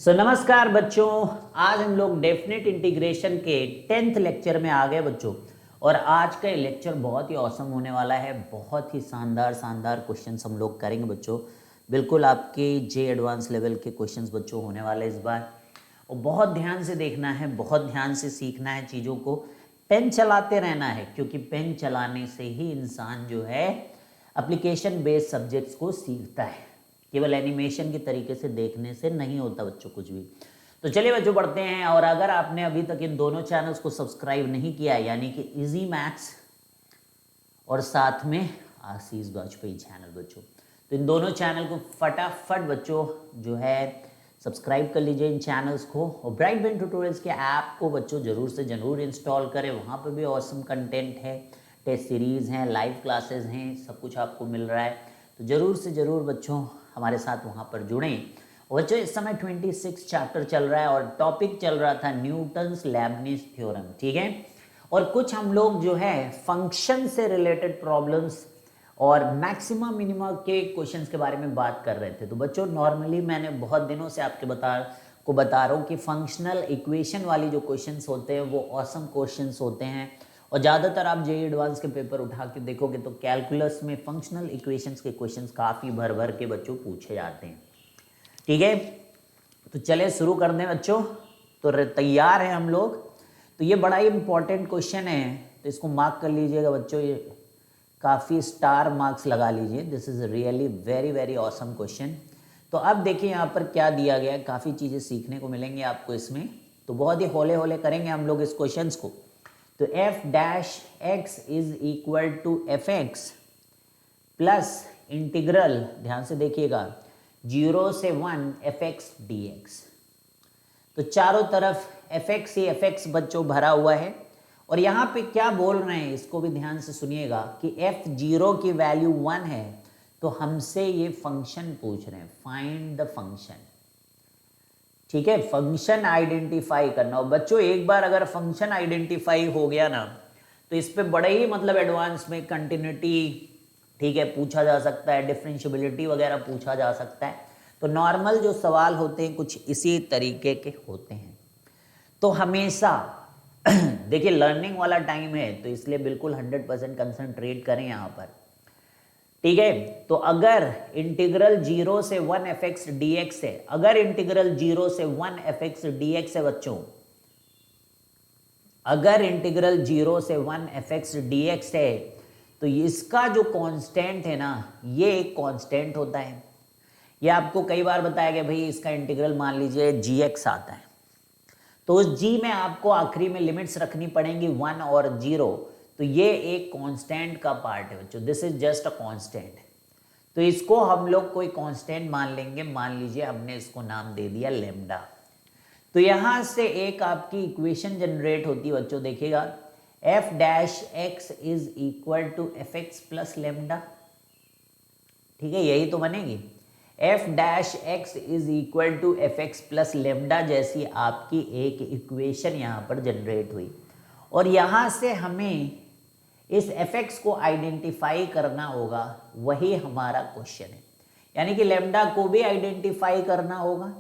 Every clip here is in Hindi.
नमस्कार बच्चों। आज हम लोग डेफिनेट इंटीग्रेशन के 10th लेक्चर में आ गए बच्चों। और आज का लेक्चर बहुत ही औसम होने वाला है। बहुत ही शानदार शानदार क्वेश्चंस हम लोग करेंगे बच्चों। बिल्कुल आपके जे एडवांस लेवल के क्वेश्चंस बच्चों होने वाले इस बार। और बहुत ध्यान से देखना है, बहुत ध्यान से सीखना है चीज़ों को। पेन चलाते रहना है, क्योंकि पेन चलाने से ही इंसान जो है एप्लीकेशन बेस्ड सब्जेक्ट्स को सीखता है। केवल एनिमेशन के तरीके से देखने से नहीं होता बच्चों कुछ भी। तो चलिए बच्चों बढ़ते हैं। और अगर आपने अभी तक इन दोनों चैनल्स को सब्सक्राइब नहीं किया है, यानी कि इजी मैथ्स और साथ में आशीष वाजपेयी चैनल बच्चों, तो इन दोनों चैनल को फटाफट बच्चों जो है सब्सक्राइब कर लीजिए इन चैनल्स को। और ब्राइट बेन ट्यूटोरियल्स के ऐप को बच्चों ज़रूर से ज़रूर इंस्टॉल करें। वहाँ पर भी ऑसम कंटेंट है, टेस्ट सीरीज़ हैं, लाइव क्लासेस हैं, सब कुछ आपको मिल रहा है। तो ज़रूर से ज़रूर बच्चों हमारे साथ वहाँ पर जुड़ें। और बच्चों इस समय 26 चैप्टर चल रहा है और टॉपिक चल रहा था न्यूटन्स लेबनिज थ्योरम, ठीक है। और कुछ हम लोग जो है फंक्शन से रिलेटेड प्रॉब्लम्स और मैक्सिमम मिनिमा के क्वेश्चंस के बारे में बात कर रहे थे। तो बच्चों नॉर्मली मैंने बहुत दिनों से आपके बता रहा हूँ कि फंक्शनल इक्वेशन वाली जो क्वेश्चंस होते हैं वो ऑसम क्वेश्चंस होते हैं। और ज़्यादातर आप जेईई एडवांस के पेपर उठा के देखोगे तो कैलकुलस में फंक्शनल इक्वेशंस के क्वेश्चंस काफ़ी भर भर के बच्चों पूछे जाते हैं, ठीक है। तो चले शुरू कर दें बच्चों। तो तैयार हैं हम लोग। तो ये बड़ा ही इंपॉर्टेंट क्वेश्चन है, तो इसको मार्क कर लीजिएगा बच्चों। ये काफ़ी स्टार मार्क्स लगा लीजिए। This is really very very awesome question. तो अब देखिए यहाँ पर क्या दिया गया है, काफ़ी चीज़ें सीखने को मिलेंगी आपको इसमें। तो बहुत ही हौले हौले करेंगे हम लोग इस क्वेश्चन को। तो f dash x is equal to F x plus integral, ध्यान से देखिएगा, 0 से 1 एफ एक्स डी एक्स। तो चारों तरफ एफ एक्स ही एफ एक्स बच्चों भरा हुआ है। और यहाँ पे क्या बोल रहे हैं इसको भी ध्यान से सुनिएगा कि एफ 0 की वैल्यू 1 है, तो हमसे ये फंक्शन पूछ रहे हैं, फाइंड द फंक्शन, ठीक है। फंक्शन आइडेंटिफाई करना। और बच्चों एक बार अगर फंक्शन आइडेंटिफाई हो गया ना, तो इस पे बड़े ही मतलब एडवांस में कंटिन्यूटी, ठीक है, पूछा जा सकता है, डिफरेंशियबिलिटी वगैरह पूछा जा सकता है। तो नॉर्मल जो सवाल होते हैं कुछ इसी तरीके के होते हैं। तो हमेशा देखिए लर्निंग वाला टाइम है, तो इसलिए बिल्कुल 100% कंसंट्रेट करें यहाँ पर, ठीक है। तो अगर इंटीग्रल 0 से 1 एफ एक्स डी एक्स है, अगर इंटीग्रल 0 से 1 एफ एक्स डी एक्स है बच्चों, अगर इंटीग्रल 0 से 1 एफ एक्स डी एक्स है, तो इसका जो कांस्टेंट है ना, ये एक कांस्टेंट होता है। ये आपको कई बार बताया गया भाई इसका इंटीग्रल मान लीजिए जी एक्स आता है, तो उस जी में आपको आखिरी में लिमिट्स रखनी पड़ेंगी 1 और 0। तो ये एक कांस्टेंट का पार्ट है बच्चों, this is just a constant. तो इसको हम लोग कोई कांस्टेंट मान लेंगे। मान लीजिए हमने इसको नाम दे दिया लेम्डा। तो यहां से एक आपकी इक्वेशन जनरेट होती है बच्चों, देखिएगा, f dash x is equal to F x plus lambda, ठीक है, यही तो बनेगी। F dash x is equal to F x plus lambda जैसी आपकी एक इक्वेशन यहां पर जनरेट हुई। और यहां से हमें इस एफ एक्स को आइडेंटिफाई करना होगा, वही हमारा क्वेश्चन है। यानी कि लेम्डा को भी आइडेंटिफाई करना होगा,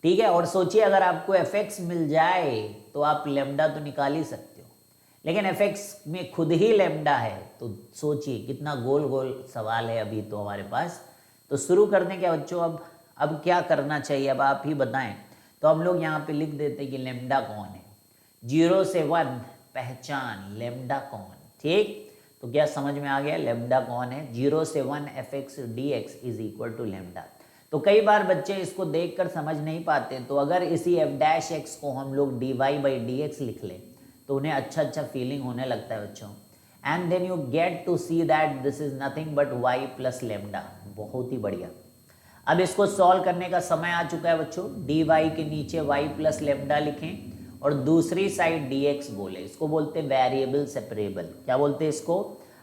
ठीक है। और सोचिए अगर आपको एफ एक्स मिल जाए तो आप लेम्डा तो निकाल ही सकते हो, लेकिन एफ एक्स में खुद ही लेम्डा है। तो सोचिए कितना गोल गोल सवाल है अभी तो हमारे पास। तो शुरू करने क्या बच्चों, अब क्या करना चाहिए, अब आप ही बताएं। तो हम लोग यहाँ पे लिख देते हैं कि लेम्डा कौन है। 0 से 1 पहचान लेम्डा कौन, ठीक। तो क्या समझ में आ गया लेम्डा कौन है। 0 से 1 f x d x is equal to lambda. तो कई बार बच्चे इसको देखकर समझ नहीं पाते, तो अगर इसी एफ डैश एक्स को हम लोग d y by d x लिख लें तो उन्हें अच्छा फीलिंग होने लगता है बच्चों। And then you get to see that this is nothing but y plus lambda. बहुत ही बढ़िया। अब इसको सॉल्व करने का समय आ चुका है बच्चों। डी वाई के नीचे वाई प्लस लेम्डा लिखें और दूसरी साइड डी एक्स बोले। इसको बोलते हैं वेरिएबल सेपरेबल। क्या बोलते हैं इसको,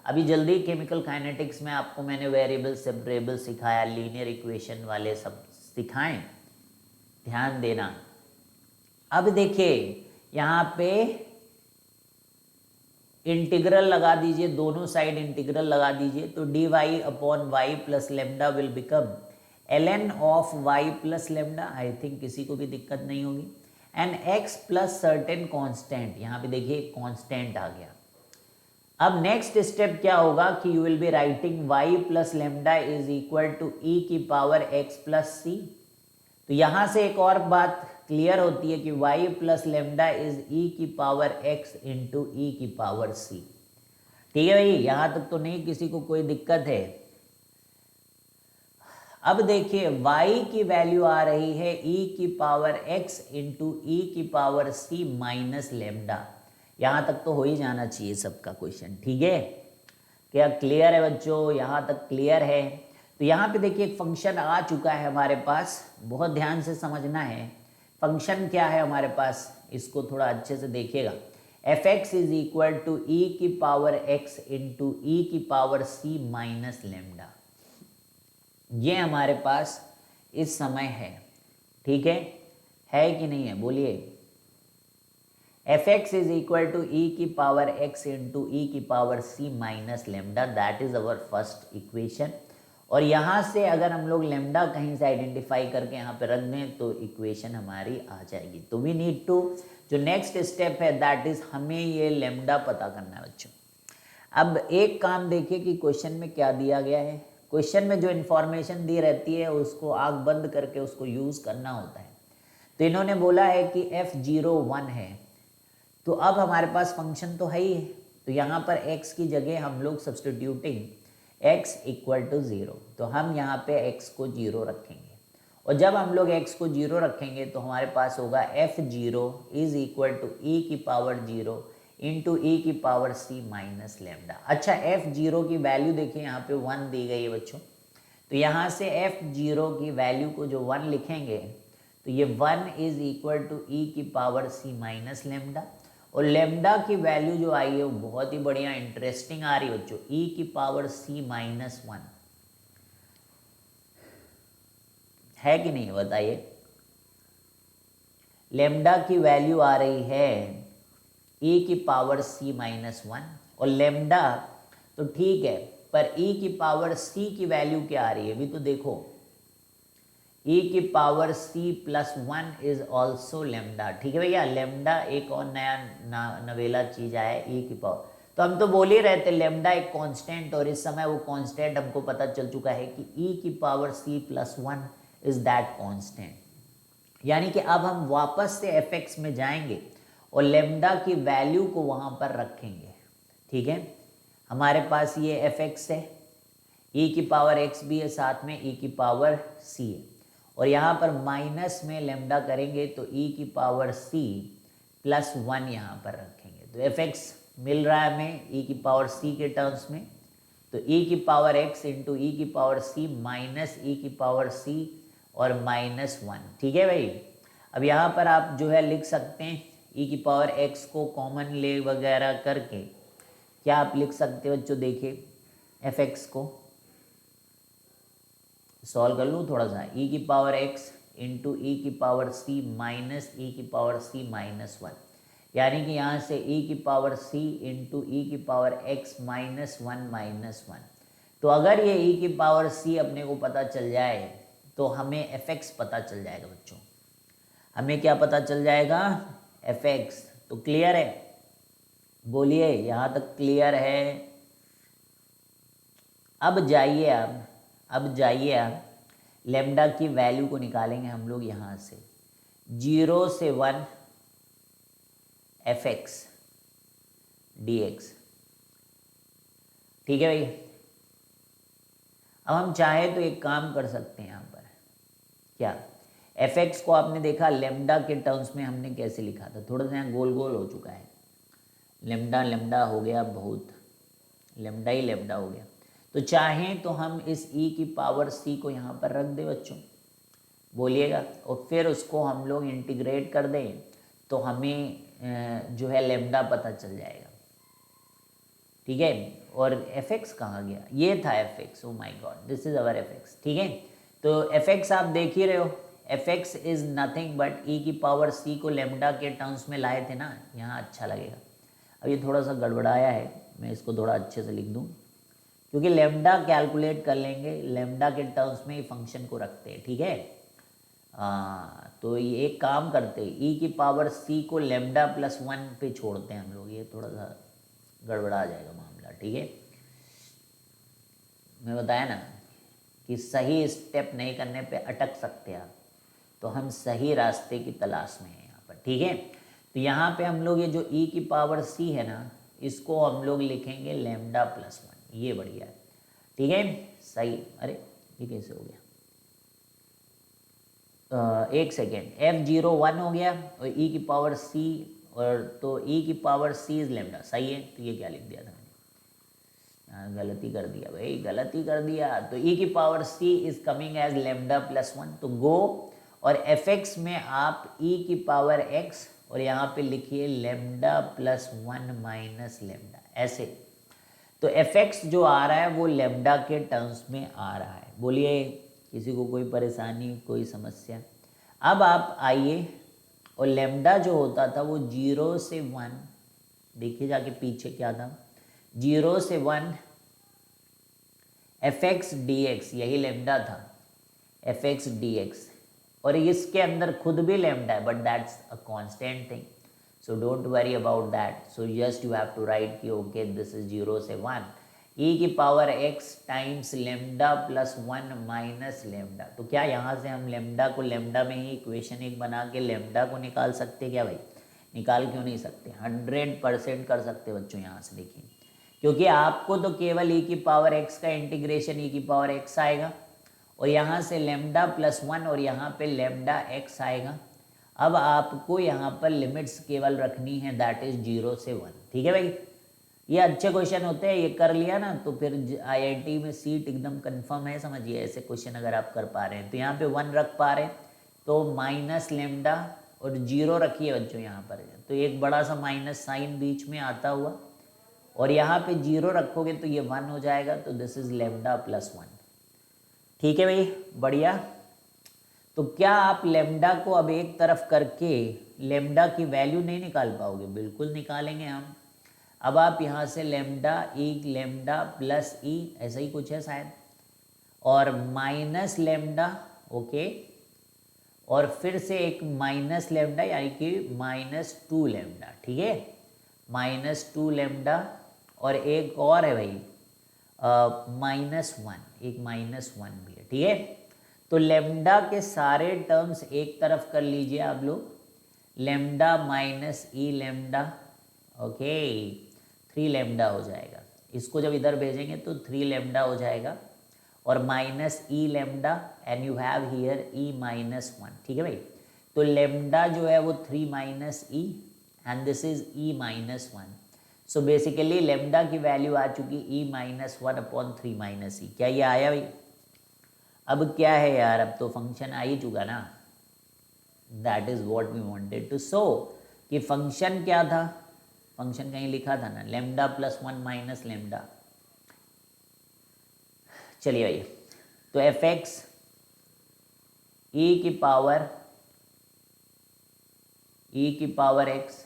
अभी जल्दी केमिकल काइनेटिक्स में आपको मैंने वेरिएबल सेपरेबल सिखाया, लीनियर इक्वेशन वाले सब सिखाएं, ध्यान देना। अब देखिए यहाँ पे इंटीग्रल लगा दीजिए, दोनों साइड इंटीग्रल लगा दीजिए। तो d y upon y plus lambda will become ln of y plus lambda, I think किसी को भी दिक्कत नहीं होगी, and x plus certain constant, यहाँ पे देखिए कांस्टेंट आ गया। अब नेक्स्ट स्टेप क्या होगा कि you will be writing y plus lambda is equal to e की पावर x प्लस सी। तो यहाँ से एक और बात क्लियर होती है कि y plus lambda is e की पावर x इंटू ई की पावर c। ठीक है भाई, यहाँ तक तो नहीं किसी को कोई दिक्कत है। अब देखिए y की वैल्यू आ रही है e की पावर x इंटू ई की पावर c माइनस लेमडा। यहाँ तक तो हो ही जाना चाहिए सबका क्वेश्चन। ठीक है, क्या क्लियर है बच्चों? यहाँ तक क्लियर है? तो यहाँ पे देखिए एक फंक्शन आ चुका है हमारे पास, बहुत ध्यान से समझना है। फंक्शन क्या है हमारे पास, इसको थोड़ा अच्छे से देखिएगा। F x is equal to E की पावर एक्स इंटू ई की पावर सी माइनस लेमडा, ये हमारे पास इस समय है। ठीक है कि नहीं है? बोलिए। F x is equal to E की पावर एक्स इंटू ई की power C minus lambda, that is our first equation. और यहाँ से अगर हम लोग लेमडा कहीं से आइडेंटिफाई करके यहाँ पे रख दें तो इक्वेशन हमारी आ जाएगी। तो वी नीड टू, जो नेक्स्ट स्टेप है दैट इज हमें ये लेमडा पता करना है बच्चों। अब एक काम देखिए कि क्वेश्चन में क्या दिया गया है। क्वेश्चन में जो इन्फॉर्मेशन दी रहती है उसको आँख बंद करके उसको यूज़ करना होता है। तो इन्होंने बोला है कि f01 है, तो अब हमारे पास फंक्शन तो है ही है, तो यहाँ पर x की जगह हम लोग सब्सटीट्यूटिंग x इक्वल टू 0, तो हम यहाँ पे x को 0 रखेंगे। और जब हम लोग x को 0 रखेंगे तो हमारे पास होगा f0 is equal to E की पावर 0 इंटू ई की पावर c माइनस लेमडा। अच्छा, f0 की वैल्यू देखिए यहाँ पे 1 दी गई है बच्चों, तो यहाँ से f0 की वैल्यू को जो 1 लिखेंगे तो ये 1 इज इक्वल टू ई की पावर c माइनस लेमडा। और लेमडा की वैल्यू जो आई है वो बहुत ही बढ़िया इंटरेस्टिंग आ रही है बच्चों, ई की पावर c माइनस 1 है कि नहीं बताइए। लेमडा की वैल्यू आ रही है e की पावर c माइनस 1, और लेमडा तो ठीक है, पर e की पावर c की वैल्यू क्या आ रही है भी तो देखो, e की power c plus 1 is also lambda. ठीक है भैया, लेमडा एक और नया नवेला चीज आया है, e की पावर। तो हम तो बोल ही रहे थे लेमडा एक कांस्टेंट, और इस समय वो कांस्टेंट हमको पता चल चुका है कि e की power c plus 1 is that constant. यानी कि अब हम वापस से fx में जाएंगे और लेमडा की वैल्यू को वहाँ पर रखेंगे। ठीक है, हमारे पास ये fx है, e की पावर x भी है, साथ में e की पावर c है, और यहाँ पर माइनस में लेमडा करेंगे तो e की पावर c प्लस 1 यहाँ पर रखेंगे। तो fx मिल रहा है हमें e की पावर c के टर्म्स में, तो e की पावर x इंटू ई की पावर c माइनस ई की पावर c और माइनस 1। ठीक है भाई, अब यहाँ पर आप जो है लिख सकते हैं e की पावर x को कॉमन ले वगैरह करके क्या आप लिख सकते हो बच्चों, देखिए fx को सॉल्व कर लूँ थोड़ा सा, e की पावर x इंटू ई की पावर c माइनस ई की पावर c माइनस 1, यानी कि यहाँ से e की पावर c इंटू ई की पावर x माइनस 1 माइनस 1। तो अगर ये e की पावर c अपने को पता चल जाए तो हमें fx पता चल जाएगा बच्चों। हमें क्या पता चल जाएगा? fx। तो क्लियर है? बोलिए, यहाँ तक क्लियर है? अब जाइए आप लेमडा की वैल्यू को निकालेंगे हम लोग यहाँ से 0 से 1 fx dx। ठीक है भाई, अब हम चाहे तो एक काम कर सकते हैं यहाँ पर, क्या fx को आपने देखा लेमडा के टर्म्स में हमने कैसे लिखा था, थोड़ा सा यहाँ गोल गोल हो चुका है, लेमडा लेमडा हो गया, बहुत लेमडा ही लेमडा हो गया। तो चाहें तो हम इस e की पावर c को यहाँ पर रख दें बच्चों, बोलिएगा, और फिर उसको हम लोग इंटीग्रेट कर दें तो हमें जो है लेमडा पता चल जाएगा। ठीक है, और fx कहाँ गया? ये था fx, oh my God, this is our fx। ठीक है, तो fx आप देख ही रहे हो, fx is nothing but e की पावर c को लेमडा के टर्म्स में लाए थे ना, यहाँ अच्छा लगेगा। अब ये थोड़ा सा गड़बड़ाया है, मैं इसको थोड़ा अच्छे से लिख दूँ, क्योंकि लेमडा कैलकुलेट कर लेंगे, लेमडा के टर्म्स में ही फंक्शन को रखते हैं, ठीक है। तो ये एक काम करते हैं, ई की पावर सी को लेमडा प्लस 1 पे छोड़ते हैं हम लोग, ये थोड़ा सा गड़बड़ा जाएगा मामला, ठीक है। मैं बताया ना कि सही स्टेप नहीं करने पे अटक सकते हैं आप, तो हम सही रास्ते की तलाश में हैं यहाँ पर, ठीक है। तो यहाँ पे हम लोग ये जो ई की पावर सी है ना, इसको हम लोग लिखेंगे लेमडा प्लस 1, ये बढ़िया है, ठीक है, सही। अरे ये कैसे हो गया, एक सेकेंड, F01 हो गया और ई की पावर सी, और तो ई की पावर सी इज लेमडा, सही है। तो ये क्या लिख दिया था मैंने, गलती कर दिया भाई, गलती कर दिया। तो ई की power c is coming as lambda plus 1, तो गो और एफ एक्स में आप ई की पावर एक्स और यहाँ पे लिखिए लेमडा प्लस 1 माइनस लेमडा, ऐसे। तो एफ एक्स जो आ रहा है वो लेमडा के टर्म्स में आ रहा है। बोलिए किसी को कोई परेशानी, कोई समस्या। अब आप आइए, और लेमडा जो होता था वो 0 से 1, देखिए जाके पीछे क्या था, 0 से 1 एफ एक्स डी एक्स, यही लेमडा था, एफ एक्स डी एक्स। और इसके अंदर खुद भी लेमडा है, but that's a constant thing, so don't worry about that. So just you have to write कि ओके दिस इज 0 से 1 ई की power x times lambda plus 1 minus lambda. तो क्या यहाँ से हम लेमडा को लेमडा में ही इक्वेशन एक बना के लेमडा को निकाल सकते क्या भाई? निकाल क्यों नहीं सकते? 100% कर सकते बच्चों। यहाँ से देखिए, क्योंकि आपको तो केवल ई की पावर एक्स का इंटीग्रेशन ई की पावर एक्स आएगा, और यहाँ से लेमडा प्लस 1 और यहाँ पे लेमडा एक्स आएगा। अब आपको यहाँ पर लिमिट्स केवल रखनी है, दैट इज 0 से 1, ठीक है भाई। ये अच्छे क्वेश्चन होते हैं, ये कर लिया ना तो फिर आईआईटी में सीट एकदम कंफर्म है, समझिए। ऐसे क्वेश्चन अगर आप कर पा रहे हैं तो यहाँ पे 1 रख पा रहे हैं, तो माइनस लेमडा और 0 रखिए बच्चों यहाँ पर, तो एक बड़ा सा माइनस साइन बीच में आता हुआ, और यहाँ पे 0 रखोगे तो ये 1 हो जाएगा, तो दिस इज लेमडा प्लस 1, ठीक है भाई, बढ़िया। तो क्या आप लेमडा को अब एक तरफ करके लेमडा की वैल्यू नहीं निकाल पाओगे? बिल्कुल निकालेंगे हम। अब आप यहाँ से लेमडा ई लेमडा प्लस ई, ऐसा ही कुछ है शायद, और माइनस लेमडा, ओके, और फिर से एक माइनस लेमडा यानी कि -2 लेमडा, ठीक है, -2 लेमडा, और एक और है भाई -1, एक -1 भी है, ठीक है। तो लेमडा के सारे टर्म्स एक तरफ कर लीजिए आप लोग, लेमडा माइनस ई लेमडा, ओके, 3 लेमडा हो जाएगा। इसको जब इधर भेजेंगे तो 3 लेमडा हो जाएगा, और minus E lambda, and you have here E minus 1, ठीक है भाई। तो लेमडा जो है वो 3 minus E, and this is E minus 1। So basically lambda की वैल्यू आ चुकी ई माइनस 1 अपॉन 3 माइनस ई। क्या ये आया भाई? अब क्या है यार, अब तो फंक्शन आ ही चुका ना, that is what we wanted to show, कि फंक्शन क्या था। फंक्शन कहीं लिखा था ना, लेमडा प्लस 1 माइनस लेमडा। चलिए भाई, तो एफ एक्स ई की पावर एक्स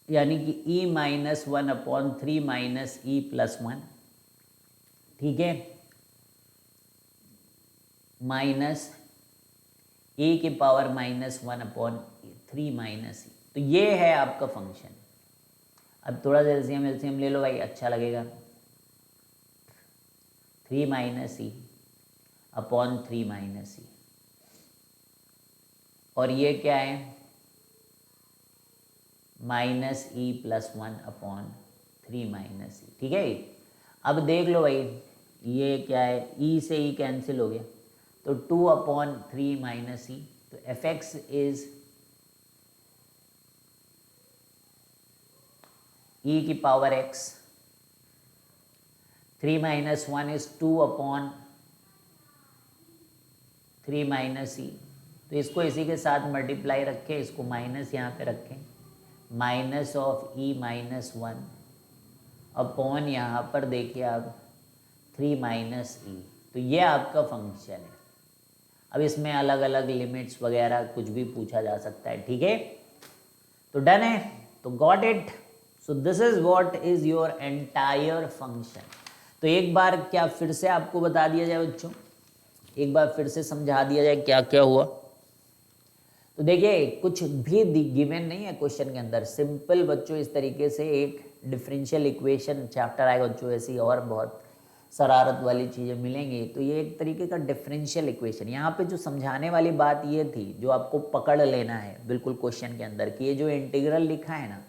यानी कि E minus 1 upon 3 minus E plus 1, ठीक है, माइनस ए की पावर -1 अपॉन 3 माइनस ई। तो ये है आपका फंक्शन। अब थोड़ा सा एलसीएम ले लो भाई, अच्छा लगेगा। 3 minus E upon 3 minus E, और ये क्या है, minus E plus 1 upon 3 minus E, ठीक है। अब देख लो भाई, ये क्या है, ई से ई कैंसिल हो गया, तो 2 अपॉन 3 माइनस ई। तो एफ एक्स इज ई की power X, 3 minus 1 is 2 upon 3 minus E. तो इसको इसी के साथ मल्टीप्लाई रखें, इसको माइनस यहाँ पे रखें, minus of E minus 1 upon यहाँ पर देखिए आप 3 माइनस ई। तो ये आपका फंक्शन है। अब इसमें अलग अलग लिमिट्स वगैरह कुछ भी पूछा जा सकता है, ठीक है। तो डन है, तो got it. So so this is what is your entire function. तो एक बार क्या फिर से आपको बता दिया जाए बच्चों, एक बार फिर से समझा दिया जाए क्या क्या हुआ। तो देखिए कुछ भी गिवन नहीं है क्वेश्चन के अंदर, सिंपल बच्चों इस तरीके से एक डिफरेंशियल इक्वेशन चैप्टर आएगा बच्चों, ऐसी और बहुत शरारत वाली चीज़ें मिलेंगी। तो ये एक तरीके का डिफरेंशियल इक्वेशन, यहाँ पे जो समझाने वाली बात ये थी जो आपको पकड़ लेना है बिल्कुल क्वेश्चन के अंदर, कि ये जो इंटीग्रल लिखा है ना,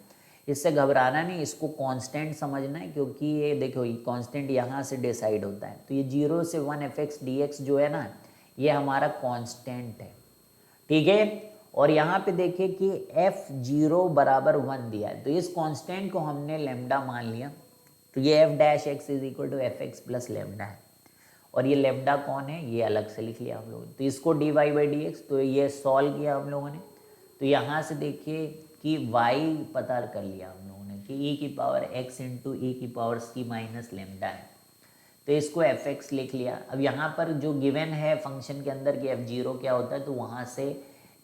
इससे घबराना नहीं, इसको कांस्टेंट समझना है, क्योंकि ये देखो ये कांस्टेंट यहाँ से डिसाइड होता है। तो ये 0 से 1 fx dx जो है ना, ये हमारा कांस्टेंट है, ठीक है। और यहाँ पे देखिए कि f0 बराबर 1 दिया है, तो इस कांस्टेंट को हमने लेमडा मान लिया। तो ये f dash x is equal to F x plus lambda है, और ये लेमडा कौन है ये अलग से लिख लिया हम लोगों ने। तो इसको dy बाई डी एक्स, तो ये सॉल्व किया हम लोगों ने। तो यहाँ से देखिए कि y पता कर लिया हम लोगों ने कि e की पावर x इंटू ई की पावर c माइनस लेमडा है, तो इसको एफ एक्स लिख लिया। अब यहाँ पर जो गिवन है फंक्शन के अंदर कि f0 क्या होता है, तो वहाँ से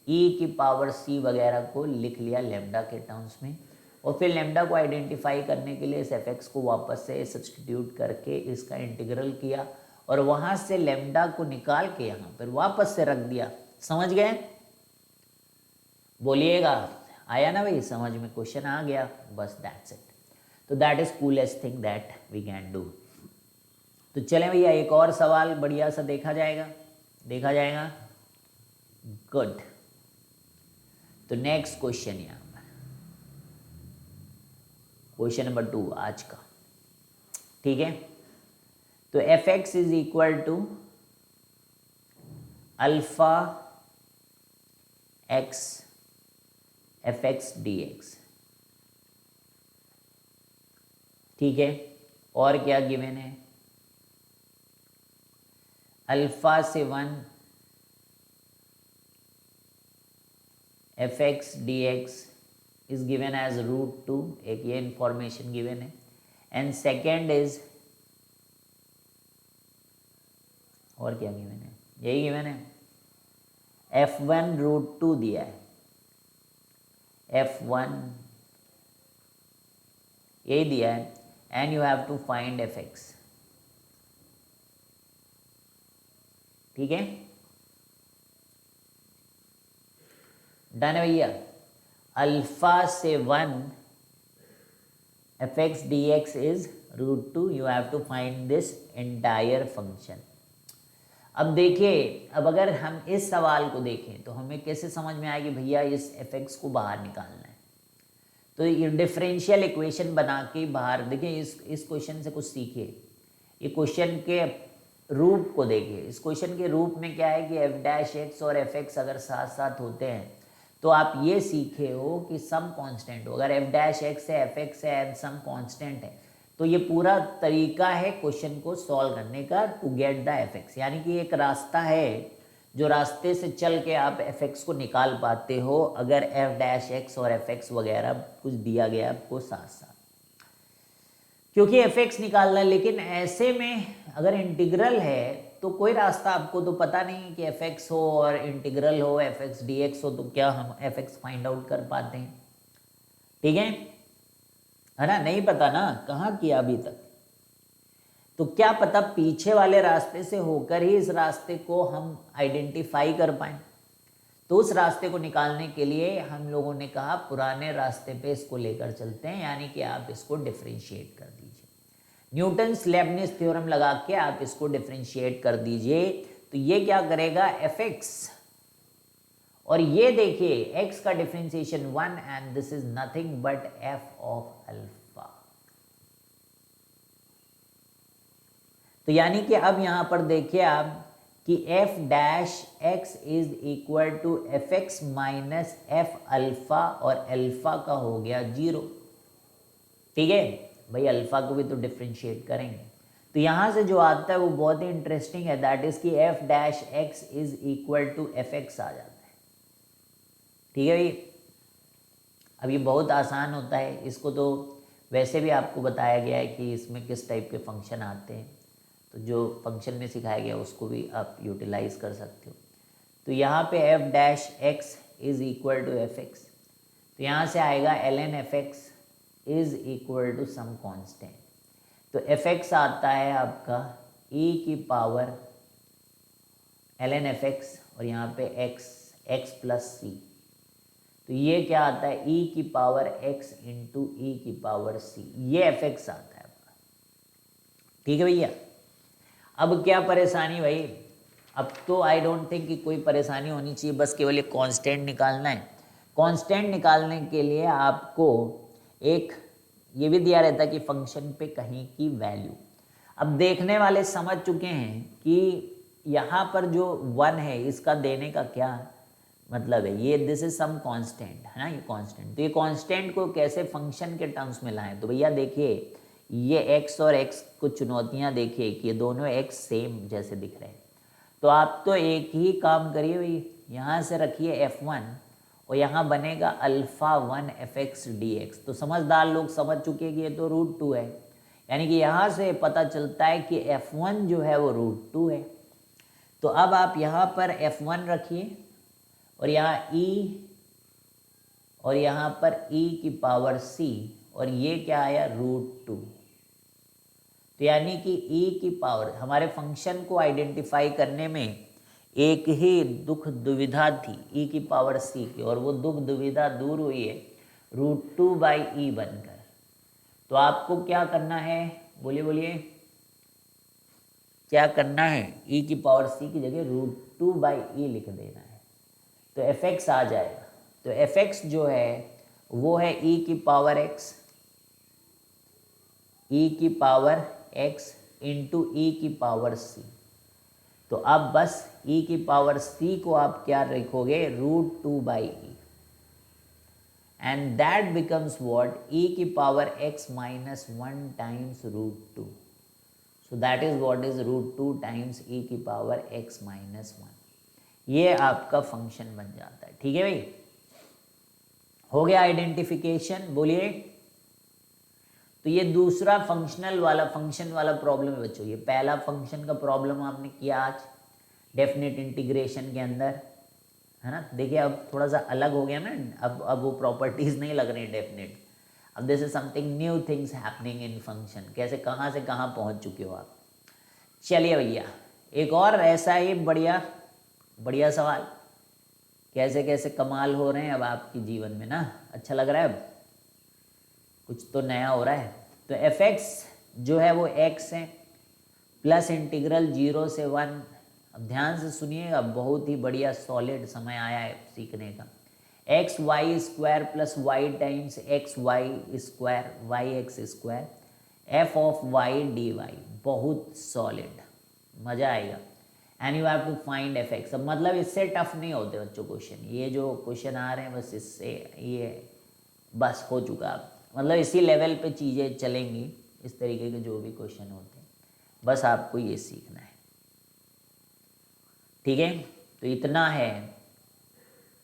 e की पावर c वगैरह को लिख लिया लेमडा के टर्म्स में, और फिर लेमडा को आइडेंटिफाई करने के लिए इस एफ एक्स को वापस से सब्सटीट्यूट करके इसका इंटीग्रल किया, और वहाँ से लेमडा को निकाल के यहाँ पर वापस से रख दिया। समझ गए? बोलिएगा आया ना भाई, समझ में क्वेश्चन आ गया, बस दैट्स इट। तो that is coolest thing that we can do. तो चलें भैया एक और सवाल बढ़िया सा देखा जाएगा। गुड। तो नेक्स्ट क्वेश्चन यहाँ पर क्वेश्चन नंबर 2 आज का, ठीक है। तो f x is equal to alpha x f x d x, ठीक है। और क्या गिवन है, अल्फा से 1 f x d x is given as √2, एक ये इंफॉर्मेशन गिवन है। एंड सेकेंड इज, और क्या गिवन है, यही गिवन है, f1 √2 दिया है, f1 यही दिया है, and you have to find f x, ठीक है। डन है भैया। अल्फा से 1 f x d x is √2, you have to find this entire function. अब देखिए, अब अगर हम इस सवाल को देखें तो हमें कैसे समझ में आएगी भैया इस एफ एक्स को बाहर निकालना है। तो ये डिफरेंशियल इक्वेशन बना के बाहर देखिए, इस क्वेश्चन से कुछ सीखिए, ये क्वेश्चन के रूप को देखिए। इस क्वेश्चन के रूप में क्या है कि एफ डैश एक्स और एफ एक्स अगर साथ साथ होते हैं तो आप ये सीखे हो कि सम कांस्टेंट हो। अगर एफ डैश एक्स है, एफ एक्स है एंड सम कांस्टेंट है, तो ये पूरा तरीका है क्वेश्चन को सॉल्व करने का, to get the f x. यानी कि एक रास्ता है जो रास्ते से चल के आप एफ एक्स को निकाल पाते हो, अगर एफ डैश एक्स और एफ एक्स वगैरह कुछ दिया गया आपको साथ साथ, क्योंकि एफ एक्स निकालना है। लेकिन ऐसे में अगर इंटीग्रल है तो कोई रास्ता आपको तो पता नहीं कि एफ एक्स हो और इंटीग्रल हो एफ एक्स डी एक्स हो, तो क्या हम एफ एक्स फाइंड आउट कर पाते हैं, ठीक है ना? नहीं पता ना, कहाँ किया अभी तक। तो क्या पता पीछे वाले रास्ते से होकर ही इस रास्ते को हम आइडेंटिफाई कर पाए। तो उस रास्ते को निकालने के लिए हम लोगों ने कहा पुराने रास्ते पे इसको लेकर चलते हैं, यानी कि आप इसको डिफरेंशिएट कर दीजिए। न्यूटन्स लेबनिज थ्योरम लगा के आप इसको डिफरेंशिएट कर दीजिए। तो ये क्या करेगा, एफ एक्स, और ये देखिए x का differentiation 1 and this is nothing but f of alpha. तो यानी कि अब यहां पर देखिए आप कि f dash x is equal to F x minus f alpha, और अल्फा का हो गया 0, ठीक है भाई। अल्फा को भी तो डिफरेंशिएट करेंगे, तो यहां से जो आता है वो बहुत ही इंटरेस्टिंग है, दैट इज कि f dash x is equal to F X आ जाता है, ठीक है भाई। अब ये बहुत आसान होता है, इसको तो वैसे भी आपको बताया गया है कि इसमें किस टाइप के फंक्शन आते हैं, तो जो फंक्शन में सिखाया गया उसको भी आप यूटिलाइज कर सकते हो। तो यहाँ पे f dash x is equal to F x, तो यहाँ से आएगा ln f x is equal to some constant. तो एफ एक्स आता है आपका e की पावर ln एफ एक्स और यहाँ पे x प्लस सी। तो ये क्या आता है e की पावर x इंटू ई की पावर c, ये एफ एक्स आता है आपका। ठीक है भैया। अब क्या परेशानी भाई, अब तो आई डोंट थिंक कि कोई परेशानी होनी चाहिए, बस केवल ये कांस्टेंट निकालना है। कांस्टेंट निकालने के लिए आपको एक ये भी दिया रहता है कि फंक्शन पे कहीं की वैल्यू। अब देखने वाले समझ चुके हैं कि यहाँ पर जो 1 है इसका देने का क्या मतलब है, ये दिस इज सम कांस्टेंट है ना, ये कांस्टेंट। तो ये कांस्टेंट को कैसे फंक्शन के टर्म्स में लाएं, तो भैया देखिए ये x और x को चुनौतियाँ देखिए कि ये दोनों x सेम जैसे दिख रहे हैं। तो आप तो एक ही काम करिए भाई, यहाँ से रखिए f1 और यहाँ बनेगा अल्फ़ा 1 fx dx। तो समझदार लोग समझ चुके हैं कि ये तो √2 है, यानी कि यहाँ से पता चलता है कि f1 जो है वो √2 है। तो अब आप यहाँ पर f1 रखिए और यहाँ e और यहाँ पर e की पावर c और ये क्या आया √2। तो यानी कि e की पावर, हमारे फंक्शन को आइडेंटिफाई करने में एक ही दुख दुविधा थी e की पावर c की, और वो दुख दुविधा दूर हुई है √2/e बनकर। तो आपको क्या करना है, बोलिए बोलिए क्या करना है, e की पावर c की जगह √2/e लिख देना है, तो एफ एक्स आ जाएगा। तो एफ एक्स जो है वो है e की पावर x, e की पावर x इंटू ई की पावर c। तो अब बस e की पावर c को आप क्या लिखोगे, √2/e, and that becomes what, e की power x minus 1 times √2। So that is what is √2 times e की पावर x माइनस 1। ये आपका फंक्शन बन जाता है। ठीक है भाई, हो गया आइडेंटिफिकेशन, बोलिए। तो ये दूसरा फंक्शन वाला प्रॉब्लम है बच्चों। ये पहला फंक्शन का प्रॉब्लम आपने किया आज डेफिनेट इंटीग्रेशन के अंदर, है ना। देखिए अब थोड़ा सा अलग हो गया ना, अब वो प्रॉपर्टीज नहीं लग रही डेफिनेट। अब this is something new things happening in function, कैसे कहाँ से कहाँ पहुँच चुके हो आप। चलिए भैया एक और ऐसा ही बढ़िया सवाल, कैसे कैसे कमाल हो रहे हैं अब आपके जीवन में ना, अच्छा लग रहा है, अब कुछ तो नया हो रहा है। तो एफ एक्स जो है वो x है प्लस इंटीग्रल 0 से 1। अब ध्यान से सुनिएगा, बहुत ही बढ़िया सॉलिड समय आया है सीखने का। X y square plus y times x y square y x square f of y d y, बहुत सॉलिड, मज़ा आएगा। And you have to find f x. अब मतलब इससे टफ नहीं होते बच्चों क्वेश्चन, ये जो क्वेश्चन आ रहे हैं बस इससे ये बस हो चुका। मतलब इसी लेवल पे चीज़ें चलेंगी, इस तरीके के जो भी क्वेश्चन होते हैं, बस आपको ये सीखना है। ठीक है, तो इतना है।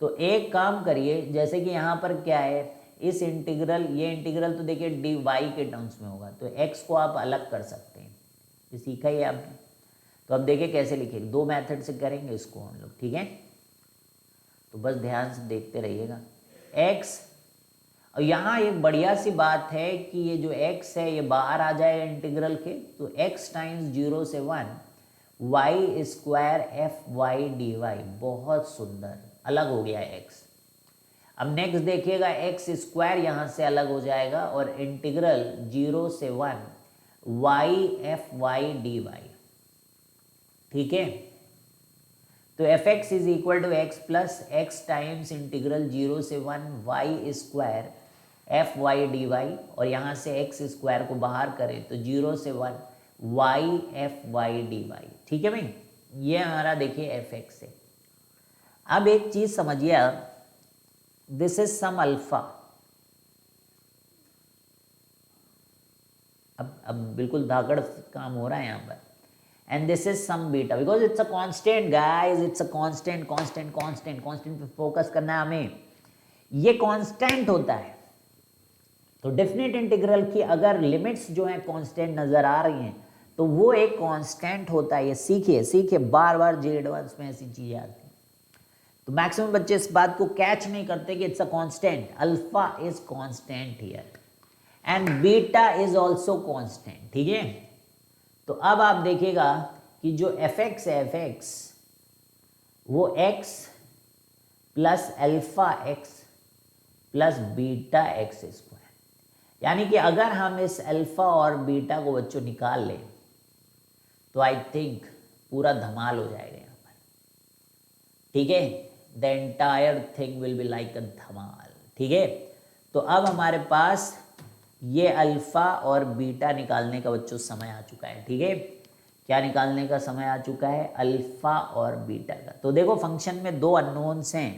तो एक काम करिए, जैसे कि यहाँ पर क्या है, इस इंटीग्रल, ये इंटीग्रल तो देखिए डी वाई के टर्म्स में होगा, तो एक्स को आप अलग कर सकते हैं, ये सीखा ही आपने। तो अब देखिए कैसे लिखेंगे, दो मेथड से करेंगे इसको हम लोग। ठीक है, तो बस ध्यान से देखते रहिएगा। एक्स, और यहाँ एक बढ़िया सी बात है कि ये जो x है ये बाहर आ जाएगा इंटीग्रल के, तो x टाइम्स 0 से 1 y square f y d y, बहुत सुंदर, अलग हो गया x। अब नेक्स्ट देखिएगा, एक्स स्क्वायर यहाँ से अलग हो जाएगा और इंटीग्रल 0 से 1 y f y d y. ठीक है, तो f x is equal to x plus x times integral 0 से 1 y square f y d y, और यहाँ से एक्स स्क्वायर को बाहर करें तो 0 से 1 y f y d y. ठीक है भाई, ये हमारा देखिए एफ एक्स है। अब एक चीज समझिए आप, दिस इज सम अल्फा। अब बिल्कुल धाकड़ काम हो रहा है यहाँ पर, and this is some beta, because it's a constant guys, it's a constant. Constant पे फोकस करना है हमें, ये कांस्टेंट होता है। तो डेफिनेट इंटीग्रल की अगर लिमिट्स जो हैं कांस्टेंट नजर आ रही हैं तो वो एक कांस्टेंट होता है। ये सीखिए, बार बार जे एडवांस में ऐसी चीजें आती हैं। तो मैक्सिमम बच्चे इस बात को कैच नहीं करते कि it's a constant, alpha is constant here. And beta is also constant, ठीक है। तो अब आप देखिएगा कि जो एफ एक्स है, एफ एक्स वो x plus alpha x plus beta x square, यानी कि अगर हम इस अल्फा और बीटा को बच्चों निकाल लें तो आई थिंक पूरा धमाल हो जाएगा यहाँ पर, ठीक है। The entire thing will be like a धमाल, ठीक है। तो अब हमारे पास ये अल्फा और बीटा निकालने का बच्चों समय आ चुका है, ठीक है। क्या निकालने का समय आ चुका है? अल्फा और बीटा का। तो देखो फंक्शन में दो अननोन्स हैं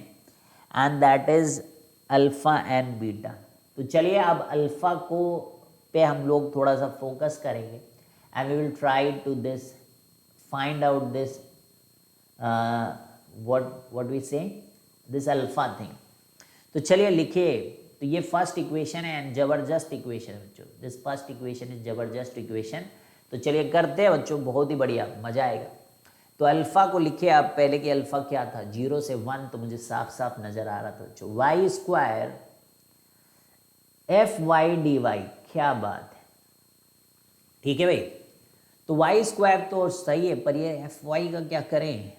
and that is alpha and beta. तो चलिए अब अल्फा को पे हम लोग थोड़ा सा फोकस करेंगे and we will try to this find out this what we say this alpha thing. तो चलिए लिखिए, तो ये फर्स्ट इक्वेशन है एंड जबरदस्त इक्वेशन है बच्चों, दिस फर्स्ट इक्वेशन इज जबरदस्त इक्वेशन। तो चलिए करते हैं बच्चों, बहुत ही बढ़िया, मजा आएगा। तो अल्फा को लिखिए आप पहले कि अल्फा क्या था, 0 से 1, तो मुझे साफ साफ नजर आ रहा था बच्चों, y square f y d y, क्या बात है, ठीक है भाई। तो वाई स्क्वायर तो सही है, पर ये एफ वाई का क्या करें?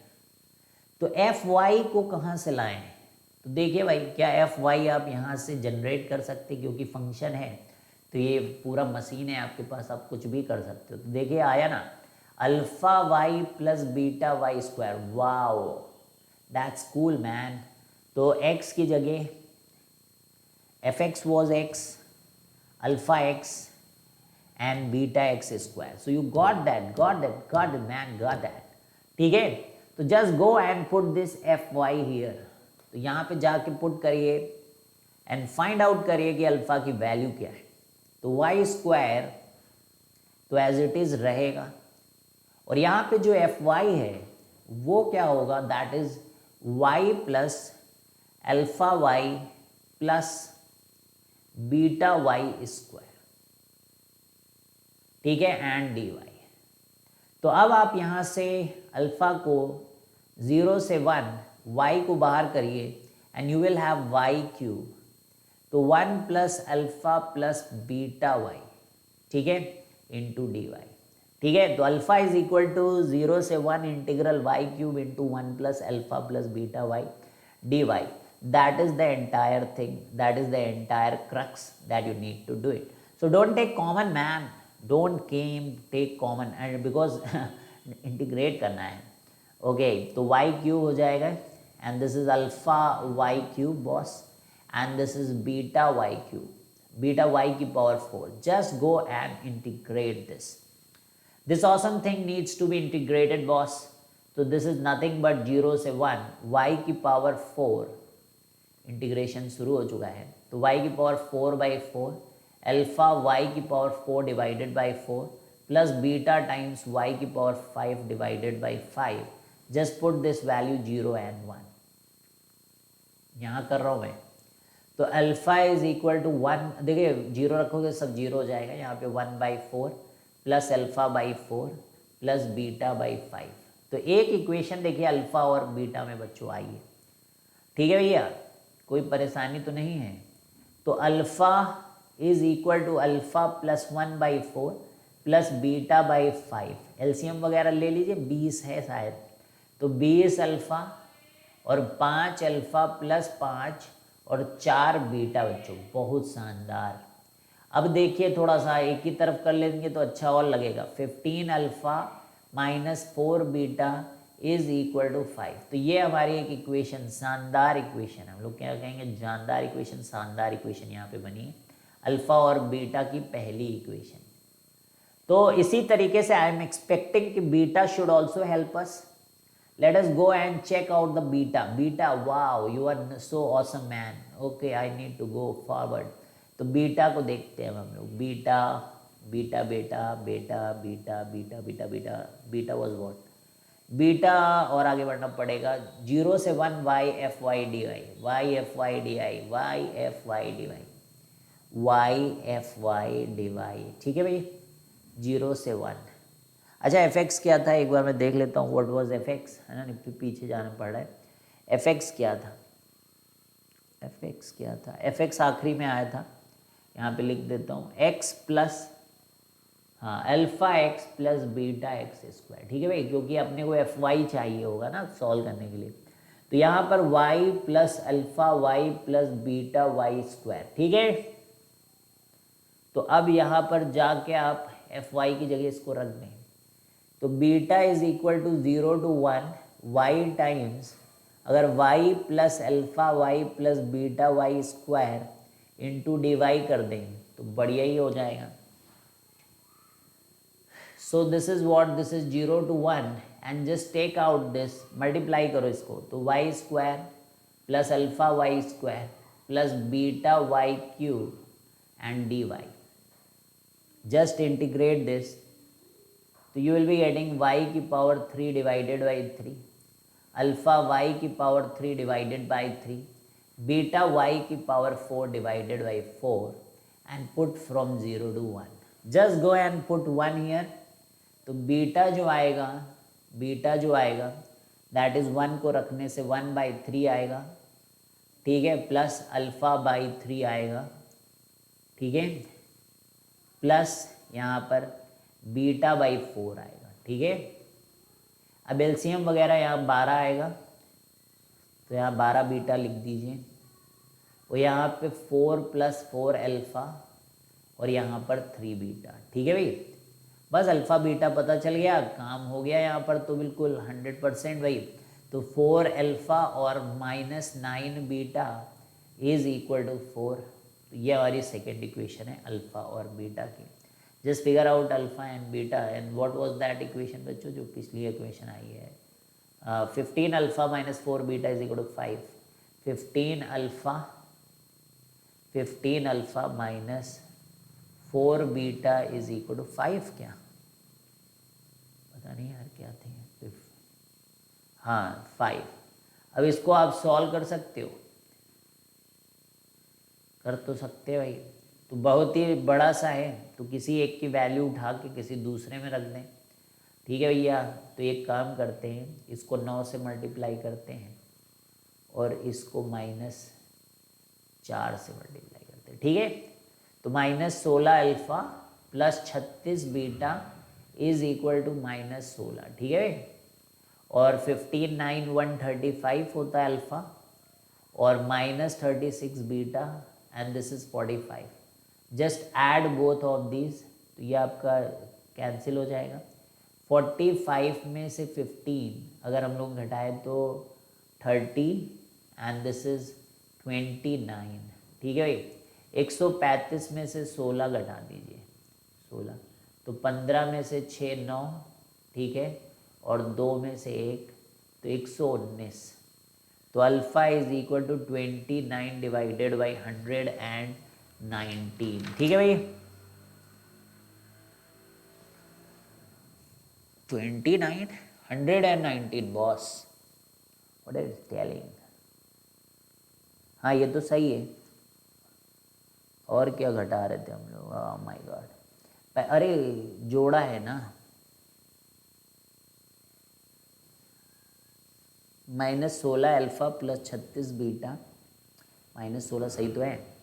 तो एफ वाई को कहाँ से लाएं? तो देखिए भाई, क्या एफ वाई आप यहाँ से जनरेट कर सकते, क्योंकि फंक्शन है तो ये पूरा मशीन है आपके पास, आप कुछ भी कर सकते हो। तो देखिए आया ना, alpha y plus beta y square, wow that's cool man. तो एक्स की जगह f x was x, alpha x and beta x square. So you got that man, got that, ठीक है। तो just go and put this f y here, तो यहाँ पे जाके पुट करिए एंड फाइंड आउट करिए कि अल्फा की वैल्यू क्या है। तो वाई स्क्वायर तो एज इट इज रहेगा, और यहाँ पे जो एफ वाई है वो क्या होगा, that is y plus alpha y plus beta y square, ठीक है, एंड डी वाई। तो अब आप यहाँ से अल्फा को 0 से 1, y को बाहर करिए and you will have y cube, तो 1 plus alpha plus beta y, ठीक है, इंटू डी वाई, ठीक है। तो अल्फा इज इक्वल टू 0 से 1 integral y cube into 1 plus alpha plus beta y d y, that is the entire thing, that is the entire crux that you need to do it. So don't take common man, don't take common, and because integrate करना है, ओके। तो वाई क्यूब हो जाएगा and this is alpha y cube boss, and this is beta y cube, beta y की power 4। Just go and integrate this awesome thing needs to be integrated boss. तो दिस इज नथिंग बट 0 से 1 वाई की पावर 4, इंटीग्रेशन शुरू हो चुका है। तो वाई की पावर 4/4 अल्फा वाई की power 4 divided by 4 plus beta times Y की power 5 divided by 5। Just put this value 0 and 1, यहाँ कर रहा हूँ मैं। तो अल्फा इज इक्वल टू 1, देखिए 0 रखोगे सब 0 हो जाएगा, यहाँ पे 1/4 plus alpha by 4 plus beta by 5। तो एक इक्वेशन देखिए अल्फा और बीटा में बच्चों आई है, ठीक है भैया, कोई परेशानी तो नहीं है। तो alpha is equal to alpha plus 1/4 plus beta by 5, LCM वगैरह ले लीजिए, 20 है शायद, तो 20 अल्फा और 5 अल्फा प्लस 5 और 4 बीटा बच्चों, बहुत शानदार। अब देखिए थोड़ा सा एक ही तरफ कर लेंगे तो अच्छा और लगेगा, 15 alpha minus 4 beta is equal to 5। तो ये हमारी एक इक्वेशन, शानदार इक्वेशन, हम लोग क्या कहेंगे, जानदार इक्वेशन, शानदार इक्वेशन यहाँ पे बनी है, अल्फा और बीटा की पहली इक्वेशन। तो इसी तरीके से आई एम एक्सपेक्टिंग कि beta should also help us. Let us go and check out the beta. Beta, wow you are so awesome man, okay I need to go forward. तो बीटा को देखते हैं हम लोग, बीटा बीटा बेटा बेटा beta beta beta beta beta was what, beta, और आगे बढ़ना पड़ेगा 0 से 1 y f y d y, y f y d आई, Y f y d y, y f y d y, ठीक है भाई, 0 से 1। अच्छा एफ एक्स क्या था, एक बार मैं देख लेता हूँ, व्हाट वाज एफ एक्स, है ना, पीछे जाना पड़ रहा है। एफ एक्स क्या था, एफ एक्स क्या था, एफ एक्स आखिरी में आया था, यहाँ पे लिख देता हूँ x प्लस हाँ alpha x plus beta x square, ठीक है भाई, क्योंकि अपने को एफ वाई चाहिए होगा ना सॉल्व करने के लिए। तो यहाँ पर y plus alpha y plus beta y square, ठीक है। तो अब यहाँ पर जाके आप एफ वाई की जगह इसको रख दें, तो beta is equal to 0 to 1 y times, अगर y plus alpha y plus beta y square into d y कर दें तो बढ़िया ही हो जाएगा। So this is what, this is 0 to 1 and just take out this, multiply करो इसको, तो y square plus alpha y square plus beta y cube and d y, just integrate this, तो you will be getting y की power 3 divided by 3, alpha y की power 3 divided by 3, beta y की power 4 divided by 4 and put from 0 to 1, just go and put 1 here. तो बीटा जो आएगा दैट इज 1 को रखने से 1/3 आएगा, ठीक है, प्लस अल्फा बाई 3 आएगा, ठीक है, प्लस यहाँ पर बीटा बाई 4 आएगा, ठीक है। अब एलसीएम वगैरह यहाँ 12 आएगा, तो यहाँ 12 बीटा लिख दीजिए, और यहाँ पे 4 + 4 अल्फा और यहाँ पर 3 बीटा, ठीक है भाई। बस अल्फ़ा बीटा पता चल गया, काम हो गया यहाँ पर तो बिल्कुल 100% भाई। तो 4 अल्फ़ा और -9 बीटा इज इक्वल टू 4, तो ये हमारी सेकेंड इक्वेशन है अल्फ़ा और बीटा की। Just figure out alpha and beta and what was that equation बच्चों, जो पिछली इक्वेशन आई है 15 alpha - 4 beta is equal to 5, 15 alpha minus 4 beta is equal to 5, क्या पता नहीं यार क्या थे, हाँ 5। अब इसको आप सॉल्व कर सकते हो, कर तो सकते हो भाई, तो बहुत ही बड़ा सा है, तो किसी एक की वैल्यू उठा के किसी दूसरे में रख दें, ठीक है भैया। तो एक काम करते हैं, इसको 9 से मल्टीप्लाई करते हैं और इसको -4 से मल्टीप्लाई करते हैं, ठीक है। तो -16 alpha plus 36 beta is equal to -16, ठीक है। और 15 9 135 होता है अल्फ़ा और -36 beta and this is 45, just add both of these, तो ये आपका कैंसिल हो जाएगा। 45 में से 15 अगर हम लोग घटाए तो 30 एंड दिस इज 29, ठीक है भाई। 135 में से 16 घटा दीजिए, 16, तो 15 में से 6 9, ठीक है, और 2 में से 1 तो 119, तो alpha is equal to 29 divided by 119, ठीक है भाई। 29 119 बॉस, व्हाट इज टेलिंग, हाँ ये तो सही है। और क्या घटा रहे थे हम लोग, ओह माय गॉड, अरे जोड़ा है ना, -16 अल्फ़ा प्लस 36 बीटा, -16 सही तो है,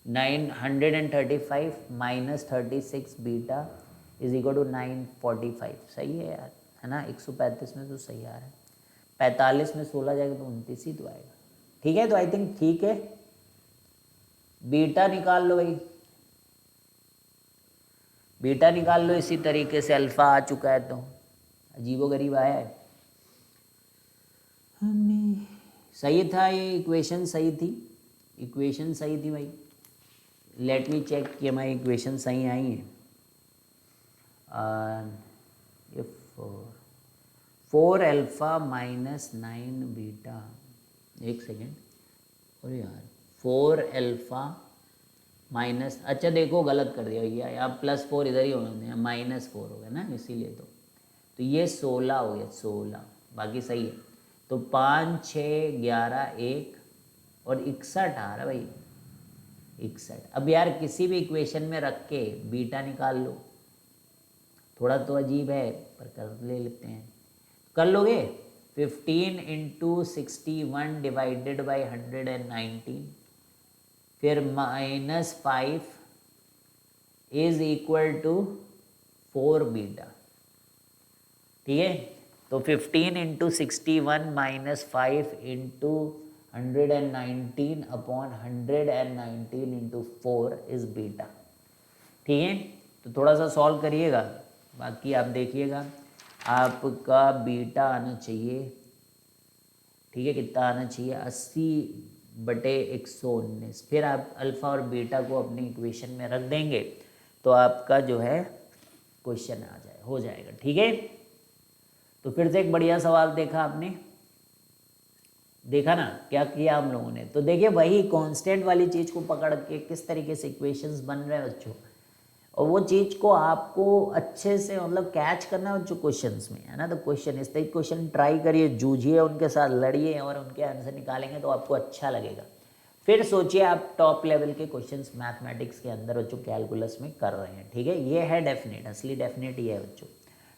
935 - 36 बीटा इज इक्वल टू 945, सही है यार, है ना। 135 में तो सही आ रहा है, 45 में 16 जाएगा तो 29 ही तो आएगा, ठीक है। तो आई थिंक ठीक है, बीटा निकाल लो भाई, बीटा निकाल लो, इसी तरीके से अल्फ़ा आ चुका है तो अजीबोगरीब आया है, सही था ये इक्वेशन, सही थी इक्वेशन, सही थी भाई। लेट मी चेक कि हमारी इक्वेशन सही आई है। इफ 4 अल्फ़ा माइनस 9 बीटा, एक सेकेंड, अरे यार 4 अल्फ़ा माइनस, अच्छा देखो गलत कर दिया भैया, यहाँ +4 इधर ही होना चाहिए, -4 हो गया ना, इसीलिए तो ये 16 हो गया, 16, बाकी सही है। तो 5 6 11 1 और 61 आ रहा भाई, 61। अब यार किसी भी इक्वेशन में रख के बीटा निकाल लो, थोड़ा तो अजीब है पर कर ले लेते हैं, कर लोगे। 15 × 61 डिवाइडेड बाई 119, फिर -5 इज इक्वल टू 4 बीटा। ठीक है, तो 15 into 61 minus 5 into 119 upon 119 into 4 is beta. ठीक है, तो थोड़ा सा सॉल्व करिएगा, बाकी आप देखिएगा आपका बीटा आना चाहिए। ठीक है, कितना आना चाहिए, 80/119। फिर आप अल्फ़ा और बीटा को अपनी इक्वेशन में रख देंगे तो आपका जो है क्वेश्चन हो जाएगा। ठीक है, तो फिर से एक बढ़िया सवाल देखा आपने, देखा ना क्या किया हम लोगों ने। तो देखिए वही कांस्टेंट वाली चीज़ को पकड़ के किस तरीके से इक्वेशंस बन रहे हैं बच्चों, और वो चीज़ को आपको अच्छे से मतलब कैच करना है बच्चों क्वेश्चंस में, है ना। तो क्वेश्चन इस तरह क्वेश्चन ट्राई करिए, जूझिए उनके साथ, लड़िए और उनके आंसर निकालेंगे तो आपको अच्छा लगेगा। फिर सोचिए आप टॉप लेवल के क्वेश्चंस मैथमेटिक्स के अंदर बच्चों कैलकुलस में कर रहे हैं। ठीक है, ये है डेफिनेट, असली डेफिनेट ये है बच्चों।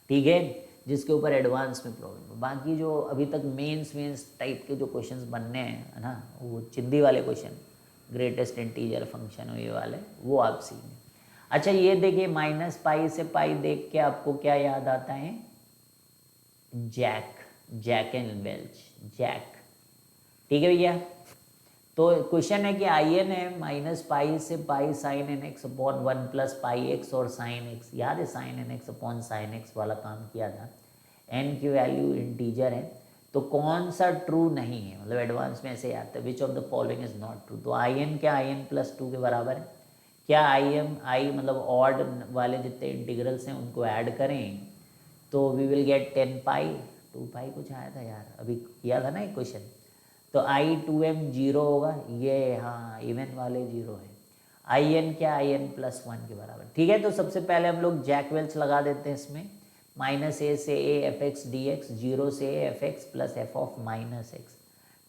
ठीक है, जिसके ऊपर एडवांस में प्रॉब्लम है। बाकी जो अभी तक मेंस टाइप के जो क्वेश्चंस बनने हैं, है ना, वो चिंदी वाले क्वेश्चन, ग्रेटेस्ट इंटीजर फंक्शन ये वाले, वो आप सीखें। अच्छा ये देखिए, माइनस पाई से पाई देख के आपको क्या याद आता है, जैक एंड वेल्च, जैक। ठीक है भैया, तो क्वेश्चन है कि आई एन है माइनस पाई से pi sine n x upon 1 plus pi x और साइन एक्स। याद है sine n x upon sine x वाला काम किया था। एन की वैल्यू इंटीजर है, तो कौन सा ट्रू नहीं है, मतलब एडवांस में ऐसे आता है, which of the following is not true. तो आई एन क्या आई एन प्लस 2 के बराबर है क्या, आई मतलब ऑड वाले जितने इंटीग्रल्स हैं उनको ऐड करें तो वी विल गेट 10 पाई, 2 पाई कुछ आया था यार, अभी किया था ना एक क्वेश्चन। तो आई 2m 0 होगा, ये हाँ इवन वाले 0 है। आई एन क्या, आई एन प्लस 1 के बराबर। ठीक है, तो सबसे पहले हम लोग जैक वेल्च लगा देते हैं इसमें, माइनस ए से A F x d x, 0 से A F x plus F of minus x.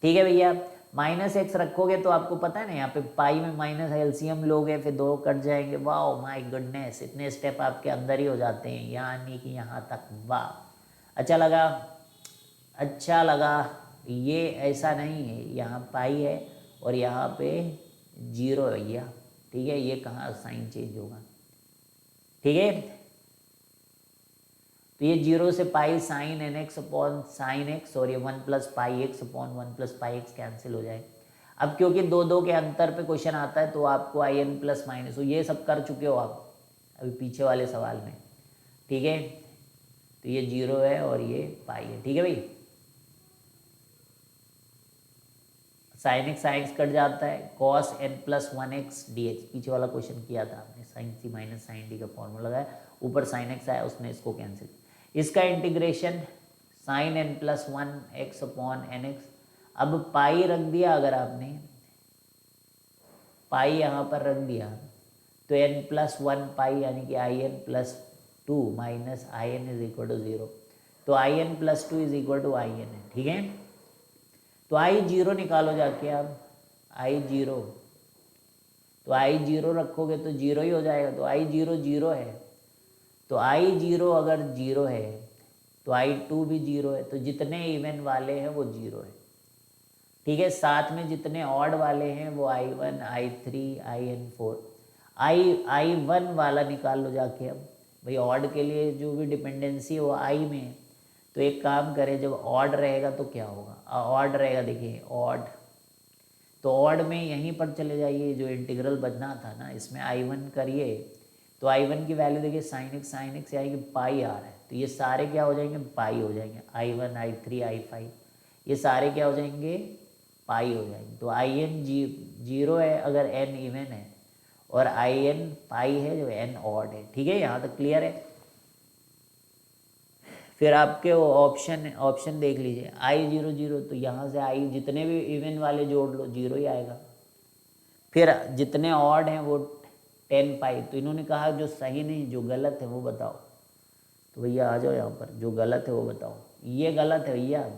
ठीक है भैया, माइनस एक्स रखोगे तो आपको पता है ना, यहाँ पे पाई में माइनस एलसीएम लोगे फिर 2 कट जाएंगे। वाह माय गुडनेस, इतने स्टेप आपके अंदर ही हो जाते हैं, यानी कि यहाँ तक। वाह, अच्छा लगा, अच्छा लगा। ये ऐसा नहीं है, यहाँ पाई है और यहाँ पे 0 है भैया। ठीक है, ये कहाँ साइन चेंज होगा। ठीक है, तो ये 0 से pi sine n x upon sine x, और ये 1 plus pi x upon 1 plus pi x cancel हो जाए। अब क्योंकि 2 के अंतर पे क्वेश्चन आता है तो आपको आई एन प्लस माइनस, ये सब कर चुके हो आप अभी पीछे वाले सवाल में। ठीक है, तो ये 0 है और ये पाई है। ठीक है भाई, साइन एक्स कट जाता है, cos n plus 1 x d x, पीछे वाला क्वेश्चन किया था आपने, sine c minus sine d का फॉर्मूला लगाया, ऊपर साइन एक्स आया उसने इसको कैंसिल। इसका integration sine n plus 1 x upon n x. अब पाई रख दिया, अगर आपने पाई यहाँ पर रख दिया तो एन प्लस 1 पाई यानी कि I n plus 2 minus I n is equal to 0। तो I n plus 2 is equal to I n है। ठीक है, तो आई 0 निकालो जाके आप, आई 0, तो आई 0 रखोगे तो 0 ही हो जाएगा। तो आई 0 0 है, तो आई 0 अगर 0 है तो आई 2 भी 0 है, तो जितने इवन वाले हैं वो 0 है। ठीक है, साथ में जितने ऑड वाले हैं वो आई 1 आई 3 आई एन 4। आई 1 वाला निकाल लो जाके। अब भाई ऑड के लिए जो भी डिपेंडेंसी है वो आई में है, तो एक काम करें, जब ऑड रहेगा तो क्या होगा, ऑड रहेगा, देखिए ऑड, तो ऑड में यहीं पर चले जाइए, जो इंटीग्रल बचना था ना इसमें i1 करिए, तो i1 की वैल्यू देखिए साइन एक्स आएगी पाई आ रहा है, तो ये सारे क्या हो जाएंगे, पाई हो जाएंगे। i1 i3 i5 ये सारे क्या हो जाएंगे, पाई हो जाएंगे। तो आई एन 0 है अगर n इवन है, और आई एन पाई है जो n ऑड है। ठीक है, यहाँ तक क्लियर है। फिर आपके ऑप्शन देख लीजिए, आई 0 0, तो यहाँ से आई जितने भी इवन वाले जोड़ लो 0 ही आएगा। फिर जितने ऑड हैं वो 10 पाई। तो इन्होंने कहा जो सही नहीं, जो गलत है वो बताओ। तो भैया आ जाओ यहाँ पर, जो गलत है वो बताओ। ये गलत है भैया,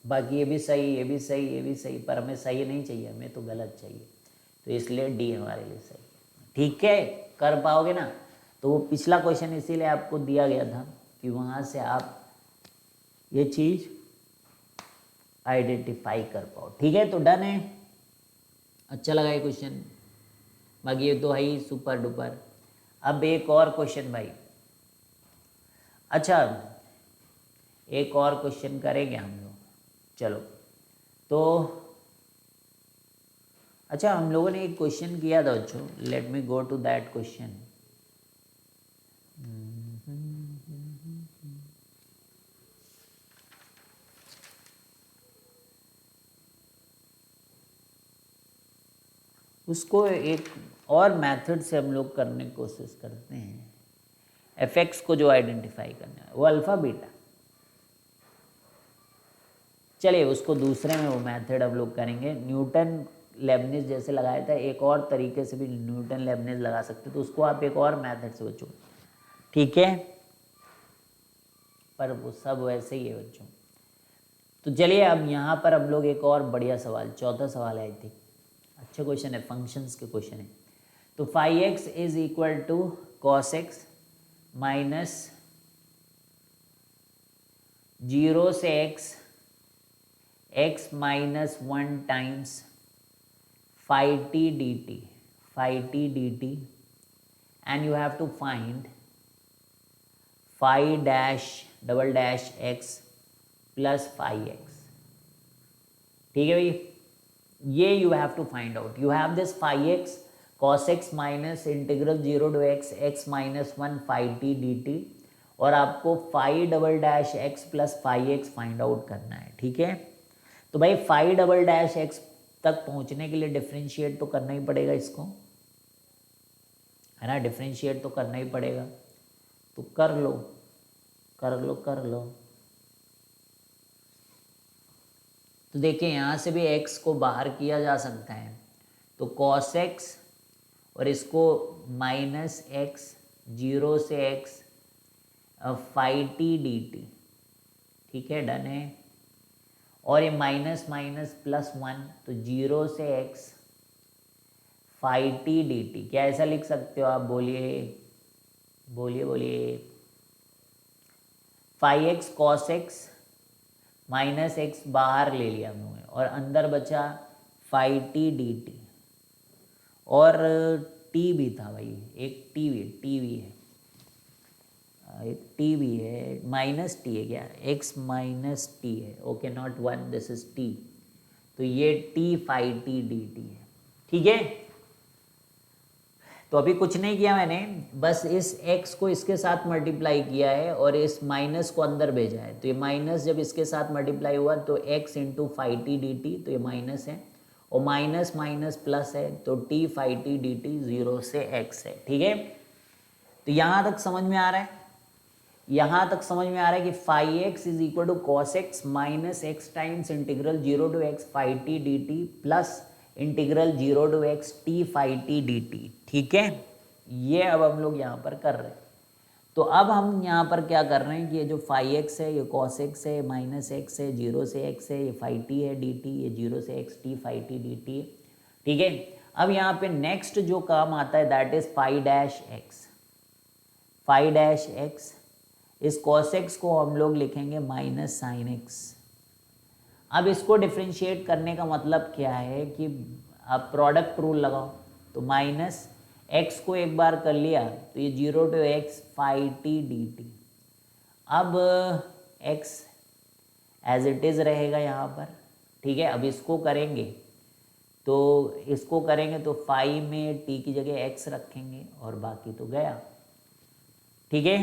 बाकी ये भी सही, ये भी सही, ये भी सही, पर हमें सही नहीं चाहिए, हमें तो गलत चाहिए, तो इसलिए डी हमारे लिए सही है। ठीक है, कर पाओगे ना। तो वो पिछला क्वेश्चन इसीलिए आपको दिया गया था कि वहाँ से आप ये चीज़ आइडेंटिफाई कर पाओ। ठीक है, तो डन है, अच्छा लगा ये क्वेश्चन। बाकी ये तो है ही सुपर डुपर। अब एक और क्वेश्चन भाई, अच्छा एक और क्वेश्चन करेंगे हम लोग, चलो। तो अच्छा हम लोगों ने एक क्वेश्चन किया था बच्चों, let me go to that question. उसको एक और मेथड से हम लोग करने की कोशिश करते हैं, एफेक्ट्स को जो आइडेंटिफाई करना है वो अल्फा बीटा। चलिए उसको दूसरे में वो मेथड हम लोग करेंगे, न्यूटन लेबनिज जैसे लगाया था, एक और तरीके से भी न्यूटन लेबनिज लगा सकते, तो उसको आप एक और मेथड से बच्चों, ठीक है, पर वो सब वैसे ही है बच्चों। तो चलिए अब यहाँ पर हम लोग एक और बढ़िया सवाल, चौथा सवाल है आई थिंक, अच्छा क्वेश्चन है, फंक्शंस के क्वेश्चन है। तो 5x is equal to cos x minus 0 से x minus 1 times phi t dt and you have to find phi dash double dash x plus phi x, ठीक है भाई, ये you have to find out. You have this phi x cos x minus integral 0 to x minus 1 phi t dt, और आपको phi double dash x plus phi x find out करना है, ठीक है। तो भाई phi डबल डैश x तक पहुंचने के लिए डिफ्रेंशिएट तो करना ही पड़ेगा इसको, है ना, डिफ्रेंशिएट तो करना ही पड़ेगा, तो कर लो कर लो कर लो। तो देखिए यहाँ से भी x को बाहर किया जा सकता है, तो cos x और इसको माइनस एक्स 0 से x phi t dt, ठीक है, डन है। और ये माइनस माइनस प्लस 1, तो 0 से x phi t dt, क्या ऐसा लिख सकते हो आप, बोलिए बोलिए बोलिए। phi x cos x minus x बाहर ले लिया हम लोगों ने, और अंदर बचा phi t dt, और t भी था भाई, एक t भी है, एक टी भी है, माइनस टी है क्या, x माइनस टी है, okay not 1, this is t, तो ये t phi t dt है, ठीक है। तो अभी कुछ नहीं किया मैंने, बस इस x को इसके साथ मल्टीप्लाई किया है और इस माइनस को अंदर भेजा है, तो ये माइनस जब इसके साथ मल्टीप्लाई हुआ तो x into phi t dt, तो ये माइनस है, और माइनस माइनस प्लस है, तो t phi t dt 0 से x है, ठीक है। तो यहाँ तक समझ में आ रहा है, यहाँ तक समझ में आ रहा है कि phi x is equal to cos x minus x times integral 0 to x phi t dt plus integral 0 to x t phi t dt, ठीक है। ये अब हम लोग यहाँ पर कर रहे हैं, तो अब हम यहाँ पर क्या कर रहे हैं कि ये जो phi x है ये cos x है, माइनस x है, 0 से x है, ये phi t है dt, ये 0 से x t phi t dt, ठीक है। अब यहाँ पे नेक्स्ट जो काम आता है that is phi dash x, phi dash x, इस cos x को हम लोग लिखेंगे माइनस साइन x। अब इसको डिफ्रेंशिएट करने का मतलब क्या है कि आप प्रोडक्ट रूल लगाओ, तो माइनस x को एक बार कर लिया तो ये 0 to x phi t dt, अब x एज इट इज़ रहेगा यहाँ पर, ठीक है। अब इसको करेंगे तो phi में t की जगह x रखेंगे और बाकी तो गया, ठीक है,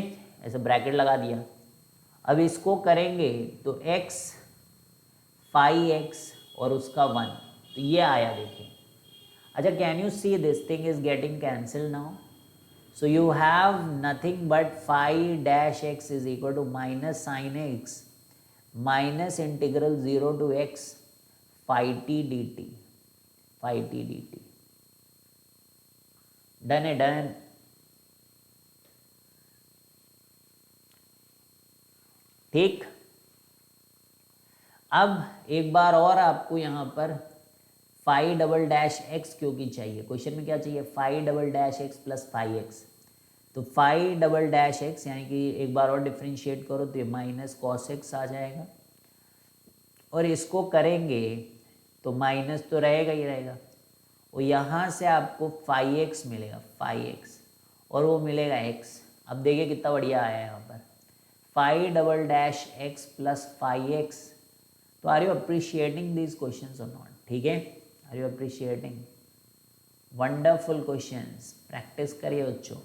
ऐसे ब्रैकेट लगा दिया। अब इसको करेंगे तो x phi x और उसका 1, तो ये आया देखिए। अच्छा, can you see this thing is getting cancel now, so you have nothing but phi dash x is equal to minus sine x minus integral 0 to x phi t dt, done है, डन। ठीक, अब एक बार और आपको यहाँ पर phi डबल डैश एक्स क्योंकि चाहिए, क्वेश्चन में क्या चाहिए, phi double dash x plus phi x, तो phi डबल डैश एक्स यानी कि एक बार और डिफ्रेंशिएट करो तो ये माइनस कॉस एक्स आ जाएगा, और इसको करेंगे तो माइनस तो रहेगा ही रहेगा, और यहाँ से आपको 5x मिलेगा 5x और वो मिलेगा x। अब देखिए कितना बढ़िया आया है यहाँ पर 5 प्लस 5x। तो are you appreciating this questions और नॉट? ठीक है, are you appreciating? Wonderful questions, practice करिए बच्चों।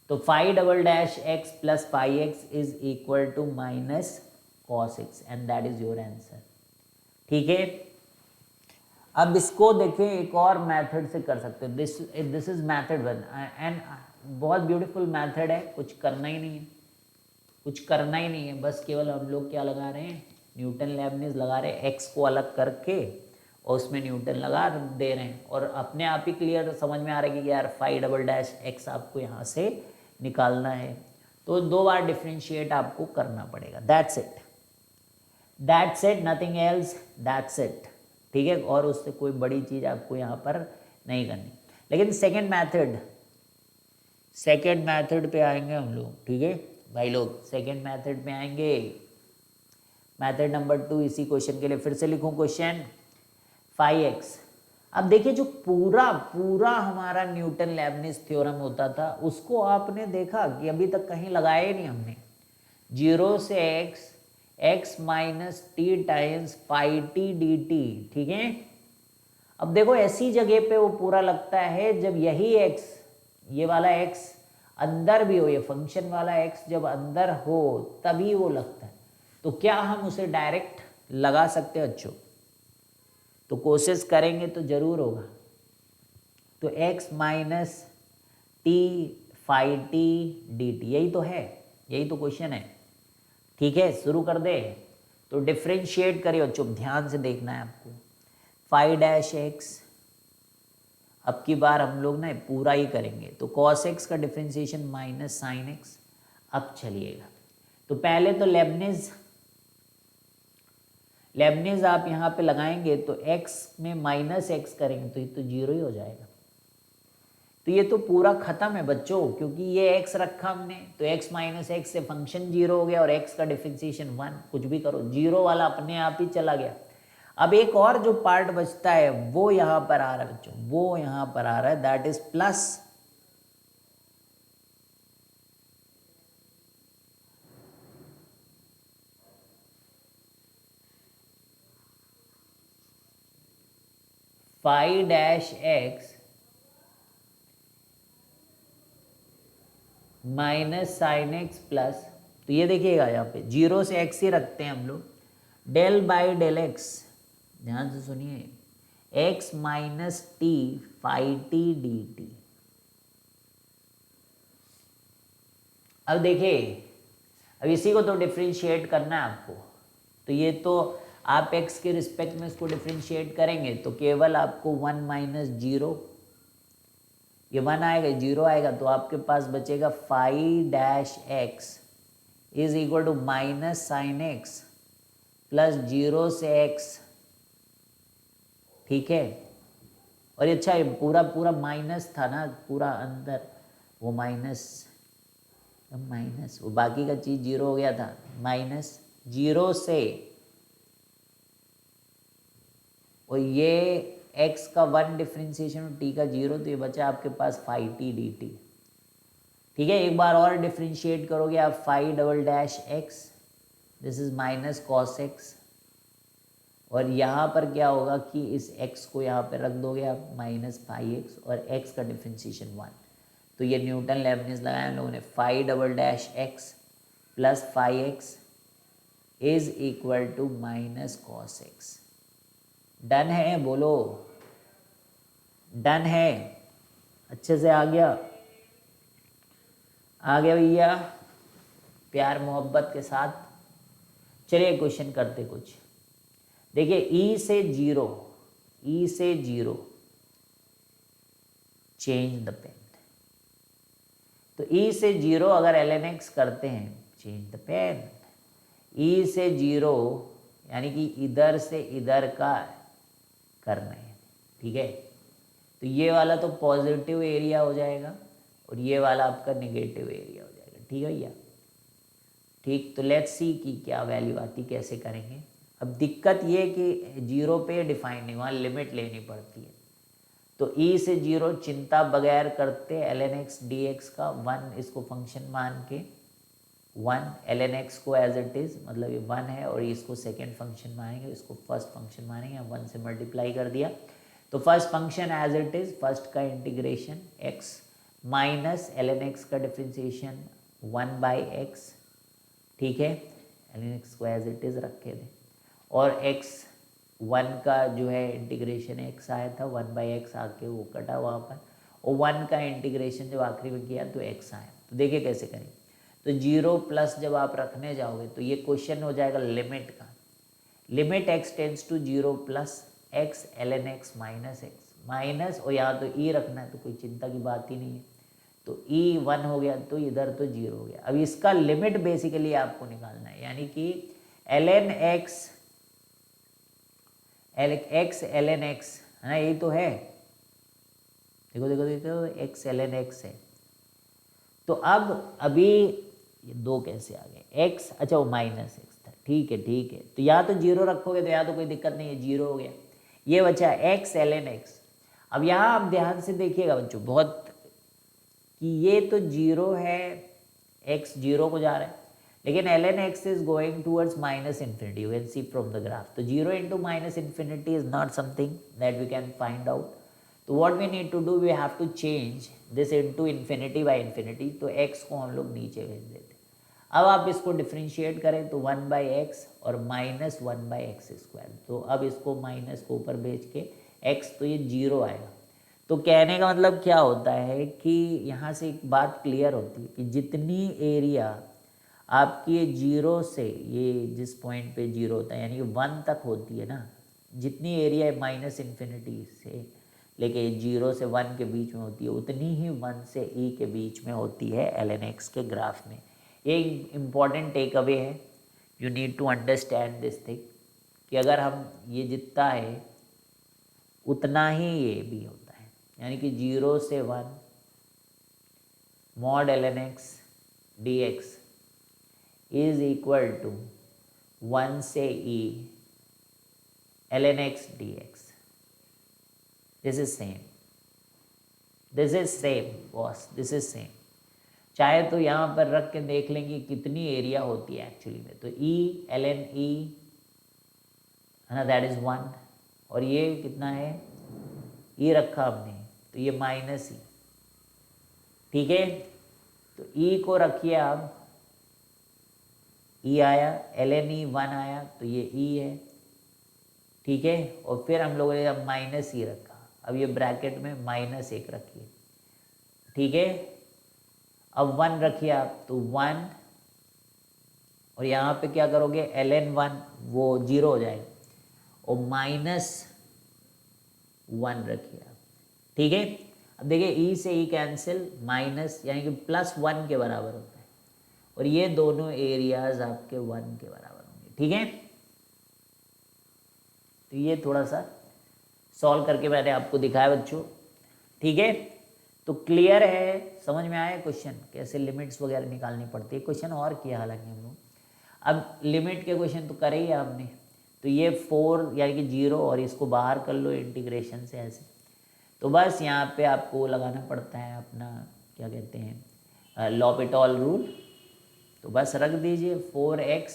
तो 5 plus 5x is equal to minus cos x and that is your answer. ठीक है, अब इसको देखें एक और मेथड से कर सकते हैं। दिस इज मेथड 1 एंड बहुत ब्यूटीफुल मेथड है। कुछ करना ही नहीं है, कुछ करना ही नहीं है, बस केवल हम लोग क्या लगा रहे हैं, न्यूटन लेबनिज लगा रहे हैं, एक्स को अलग करके और उसमें न्यूटन लगा दे रहे हैं और अपने आप ही क्लियर समझ में आ रहा है कि यार 5 आपको यहाँ से निकालना है। तो 2 बार डिफ्रेंशिएट आपको करना पड़ेगा। That's it, nothing else, that's it. ठीक है, और उससे कोई बड़ी चीज़ आपको यहाँ पर नहीं करनी। लेकिन सेकेंड मैथड पे आएंगे हम लोग। ठीक है भाई लोग, सेकेंड मैथड पे आएंगे। मैथड नंबर 2 इसी क्वेश्चन के लिए फिर से लिखूं क्वेश्चन 5x। अब देखिए जो पूरा हमारा न्यूटन लेबनिज थ्योरम होता था उसको आपने देखा कि अभी तक कहीं लगाया ही नहीं हमने। 0 से x minus T times 5t dt। ठीक है, अब देखो ऐसी जगह पे वो पूरा लगता है जब यही x, ये वाला x अंदर भी हो, ये फंक्शन वाला x जब अंदर हो तभी वो लगता है। तो क्या हम उसे डायरेक्ट लगा सकते हैं बच्चों? तो कोशिश करेंगे तो जरूर होगा। तो x minus T 5t dt, यही तो है, यही तो क्वेश्चन है। ठीक है, शुरू कर दे। तो डिफ्रेंशिएट करिए बच्चों, ध्यान से देखना है आपको। 5-x, अब की बार हम लोग ना पूरा ही करेंगे। तो cos x का डिफ्रेंशिएशन माइनस साइन x। अब चलिएगा, तो पहले तो लेबनिज आप यहाँ पे लगाएंगे तो x में माइनस x करेंगे तो ये तो 0 ही हो जाएगा। तो ये तो पूरा खत्म है बच्चों, क्योंकि ये x रखा हमने तो x माइनस x से फंक्शन 0 हो गया और x का डिफ्रेंशिएशन 1। कुछ भी करो, 0 वाला अपने आप ही चला गया। अब एक और जो पार्ट बचता है वो यहाँ पर आ रहा है बच्चों, वो यहाँ पर आ रहा है, that is plus. (5-x minus sine x plus). तो ये देखिएगा यहाँ पे 0 से x ही रखते हैं हम लोग, डेल बाई डेल एक्स। ध्यान से सुनिए, x minus T 5t dt। अब देखिए, अब इसी को तो डिफ्रेंशिएट करना है आपको। तो ये तो आप x के रिस्पेक्ट में इसको डिफ्रेंशिएट करेंगे तो केवल आपको 1 माइनस 0, ये 1 आएगा 0 आएगा, तो आपके पास बचेगा 5-x is equal to minus sine x plus 0 से x। ठीक है, और ये अच्छा है, पूरा माइनस था ना, पूरा अंदर वो माइनस वो बाकी का चीज 0 हो गया था। माइनस 0 से, और ये x का 1 डिफ्रेंशिएशन और t का 0, तो ये बचा आपके पास 5t dt। ठीक है, एक बार और डिफ्रेंशिएट करोगे आप 5-x, this is minus cos x, और यहाँ पर क्या होगा कि इस x को यहाँ पे रख दोगे आप माइनस 5x और x का डिफ्रेंशिएशन 1। तो ये न्यूटन लेबनिज लगाया हम लोगों ने, 5-x plus 5x is equal to minus cos x। Done है, बोलो डन है? अच्छे से आ गया भैया, प्यार मोहब्बत के साथ। चलिए क्वेश्चन करते कुछ। देखिए e से 0 चेंज द पेन। तो e से 0 अगर ln x करते हैं, चेंज द पेन। e से 0 यानी कि इधर से इधर का करना है। ठीक है, तो ये वाला तो पॉजिटिव एरिया हो जाएगा और ये वाला आपका नेगेटिव एरिया हो जाएगा। ठीक है भैया, ठीक। तो लेट्स सी कि क्या वैल्यू आती, कैसे करेंगे। अब दिक्कत ये कि जीरो पे डिफाइन नहीं, वहाँ लिमिट लेनी पड़ती है। तो ई से जीरो चिंता बगैर करते ln x dx का 1 इसको फंक्शन मान के 1 ln x को एज इट इज़, मतलब ये 1 है, और इसको सेकेंड फंक्शन मानेंगे, इसको फर्स्ट फंक्शन मानेंगे, 1 से मल्टीप्लाई कर दिया। तो first function as it is, first का integration x minus ln x का डिफ्रेंसिएशन 1/x, ठीक है, ln x को एज इट इज़ रखे थे, और x 1 का जो है इंटीग्रेशन x आया था, 1/x आके वो कटा वहाँ पर, और 1 का इंटीग्रेशन जब आखिरी में किया तो x आया। तो देखिए कैसे करें, तो 0 प्लस जब आप रखने जाओगे तो ये क्वेश्चन हो जाएगा लिमिट का, limit x tends to 0 plus x ln x minus x minus, और यहाँ तो e रखना है तो कोई चिंता की बात ही नहीं है, तो e 1 हो गया तो इधर तो 0 हो गया। अब इसका लिमिट बेसिकली आपको निकालना है, यानी कि ln x ln x है ना, यही तो है, देखो देखो देखो x ln x है। तो अब अभी ये 2 कैसे आ गए, x, अच्छा वो माइनस एक्स था, ठीक है ठीक है, तो यहाँ तो 0 रखोगे तो यहाँ तो कोई दिक्कत नहीं है, 0 हो गया, ये बचा x ln x। अब यहाँ आप ध्यान से देखिएगा बच्चों बहुत, कि ये तो 0 है, x 0 को जा रहा है, लेकिन ln x is going towards minus infinity, you can see from the graph। तो 0 into minus infinity is not something that we can find out। तो what we need to do, we have to change this into infinity by infinity। तो x को हम लोग नीचे भेज देते हैं। अब आप इसको डिफ्रेंशिएट करें तो 1/x और माइनस 1/x स्क्वायर, तो अब इसको माइनस को ऊपर भेज के x, तो ये 0 आएगा। तो कहने का मतलब क्या होता है कि यहाँ से एक बात क्लियर होती है कि जितनी एरिया आपकी ये 0 से, ये जिस पॉइंट पे 0 होता है यानी कि 1 तक होती है ना, जितनी एरिया माइनस इन्फिनिटी से लेके 0 से 1 के बीच में होती है, उतनी ही 1 से e के बीच में होती है ln x के ग्राफ में। ये इम्पॉर्टेंट टेक अवे है, you need to understand this thing, कि अगर हम ये जितना है उतना ही ये भी होता है, यानी कि 0 से 1 mod ln x dx is equal to 1 से e ln x dx। This is same, this is same boss, this is same. चाहे तो यहाँ पर रख के देख लेंगे कितनी एरिया होती है एक्चुअली में, तो e ln e है ना, दैट इज 1, और ये कितना है, e रखा हमने तो ये माइनस e, ठीक है। तो e को रखिए आप, e आया, ln e 1 आया तो ये e है, ठीक है, और फिर हम लोगों ने अब माइनस e रखा, अब ये ब्रैकेट में -1 रखिए, ठीक है। अब 1 रखिए आप तो 1, और यहाँ पे क्या करोगे, ln 1 वो 0 हो जाएगा, और -1 रखिए आप, ठीक है। अब देखिए e से e कैंसिल, माइनस यानी कि +1 के बराबर होता है, और ये दोनों एरियाज आपके 1 के बराबर होंगे, ठीक है। तो ये थोड़ा सा सॉल्व करके मैंने आपको दिखाया बच्चों, ठीक है। तो क्लियर है, समझ में आया क्वेश्चन कैसे लिमिट्स वगैरह निकालनी पड़ती है। क्वेश्चन और किया हालांकि हम लोग, अब लिमिट के क्वेश्चन तो करे ही आपने, तो ये 4 यानी कि 0, और इसको बाहर कर लो इंटीग्रेशन से ऐसे, तो बस यहाँ पे आपको लगाना पड़ता है अपना क्या कहते हैं लॉपिटॉल रूल। तो बस रख दीजिए 4x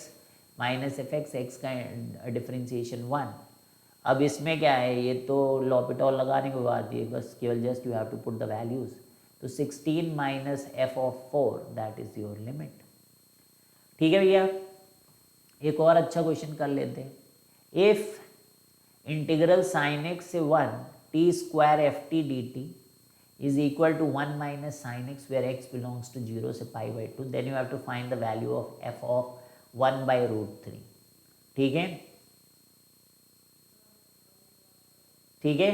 माइनस fx, x का डिफ्रेंसिएशन 1। अब इसमें क्या है, ये तो लॉपिटॉल लगाने के बाद ये बस केवल just you have to put the values. तो 16 minus f of 4 that is your limit, ठीक है भैया। एक और अच्छा क्वेश्चन कर लेते हैं, इफ इंटीग्रल साइन x से 1 t square F T D T is equal to 1 minus sin x where x belongs to 0 से π/2, then you have to find the value of f of 1/√3, ठीक है, ठीक है।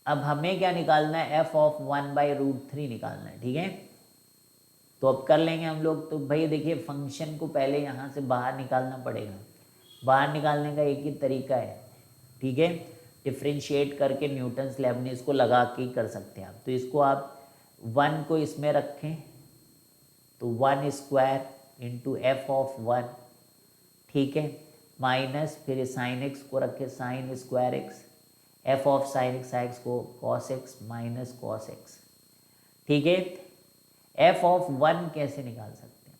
अब हमें क्या निकालना है, f of 1/√3 निकालना है, ठीक है। तो अब कर लेंगे हम लोग। तो भाई देखिए फंक्शन को पहले यहाँ से बाहर निकालना पड़ेगा, बाहर निकालने का एक ही तरीका है, ठीक है, डिफ्रेंशिएट करके न्यूटन्स लेबनीज़ को लगा के कर सकते हैं आप। तो इसको आप 1 को इसमें रखें, तो तो 1 स्क्वायर इंटू एफ ऑफ 1, ठीक है, माइनस फिर साइन एक्स को रखे sine square X, F of sine X को cos x minus cos X, ठीक है। एफ ऑफ 1 कैसे निकाल सकते हैं,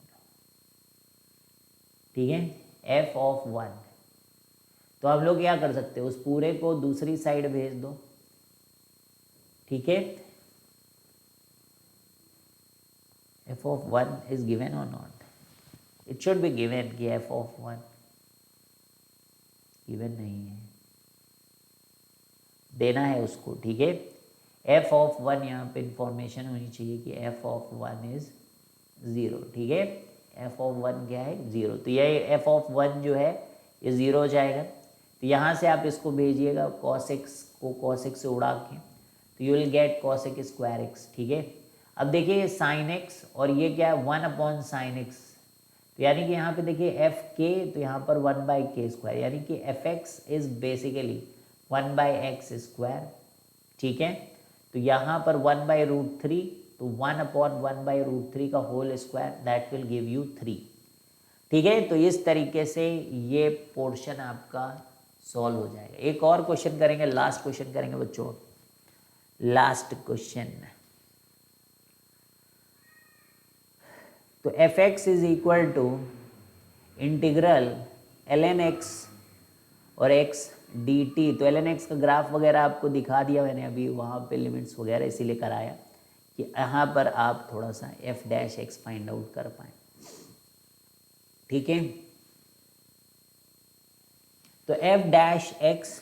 ठीक है, एफ ऑफ 1, तो हम लोग क्या कर सकते हैं, उस पूरे को दूसरी साइड भेज दो, ठीक है। एफ ऑफ 1 इज गिवन और not, it should be given कि एफ ऑफ 1 गिवन नहीं है, देना है उसको, ठीक है। एफ ऑफ 1 यहाँ पे इंफॉर्मेशन होनी चाहिए कि एफ ऑफ 1 इज 0, ठीक है। एफ ऑफ 1 क्या है, 0, तो यह एफ ऑफ 1 जो है ये 0 हो जाएगा। तो यहाँ से आप इसको भेजिएगा cos x को cos x से उड़ा के, तो you will get cos x square x, ठीक है। अब देखिए ये साइन एक्स और ये क्या है 1 अपॉन साइन एक्स, तो यानी कि यहाँ पे देखिए एफ के, तो यहाँ पर 1 बाई के स्क्वायर, यानी कि F x is basically 1 by x square, ठीक है। तो यहाँ पर 1 बाई रूट 3, तो 1 अपॉन 1 बाई रूट 3 का whole square, that will give you 3, ठीक है। तो इस तरीके से ये पोर्शन आपका सॉल्व हो जाएगा। एक और क्वेश्चन करेंगे, लास्ट क्वेश्चन करेंगे बच्चों, लास्ट क्वेश्चन। तो f x is equal to integral ln x और x dt, तो ln x का ग्राफ वगैरह आपको दिखा दिया मैंने अभी, वहाँ पे लिमिट्स वगैरह इसीलिए कराया कि यहाँ पर आप थोड़ा सा f dash x find out कर पाए, ठीक है। तो f डैश x,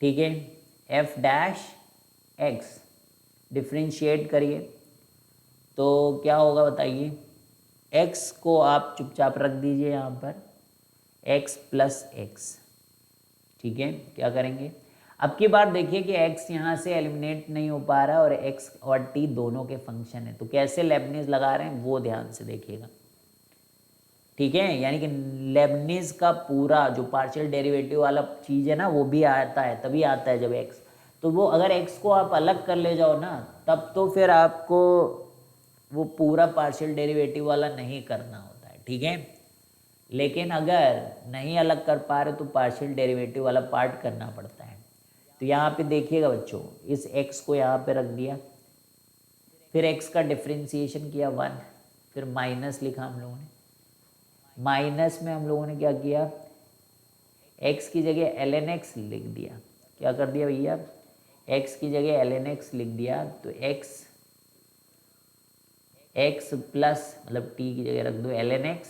ठीक है, f डैश x डिफ्रेंशिएट करिए तो क्या होगा बताइए, x को आप चुपचाप रख दीजिए यहाँ पर x प्लस एक्स, ठीक है। क्या करेंगे, अब की बार देखिए कि x यहाँ से एलिमिनेट नहीं हो पा रहा है और x और t दोनों के फंक्शन है, तो कैसे लेबनीज लगा रहे हैं वो ध्यान से देखिएगा, ठीक है। यानी कि लेबनीज का पूरा जो पार्शियल डेरिवेटिव वाला चीज़ है ना, वो भी आता है, तभी आता है जब x, तो वो अगर x को आप अलग कर ले जाओ ना, तब तो फिर आपको वो पूरा पार्शियल डेरिवेटिव वाला नहीं करना होता है, ठीक है। लेकिन अगर नहीं अलग कर पा रहे तो पार्शियल डेरिवेटिव वाला पार्ट करना पड़ता है। तो यहाँ पे देखिएगा बच्चों, इस x को यहाँ पे रख दिया, फिर x का डिफ्रेंसिएशन किया 1, फिर माइनस लिखा हम लोगों ने, माइनस में हम लोगों ने क्या किया, x की जगह ln x लिख दिया, क्या कर दिया भैया, x की जगह ln x लिख दिया, तो x प्लस मतलब t की जगह रख दो ln x,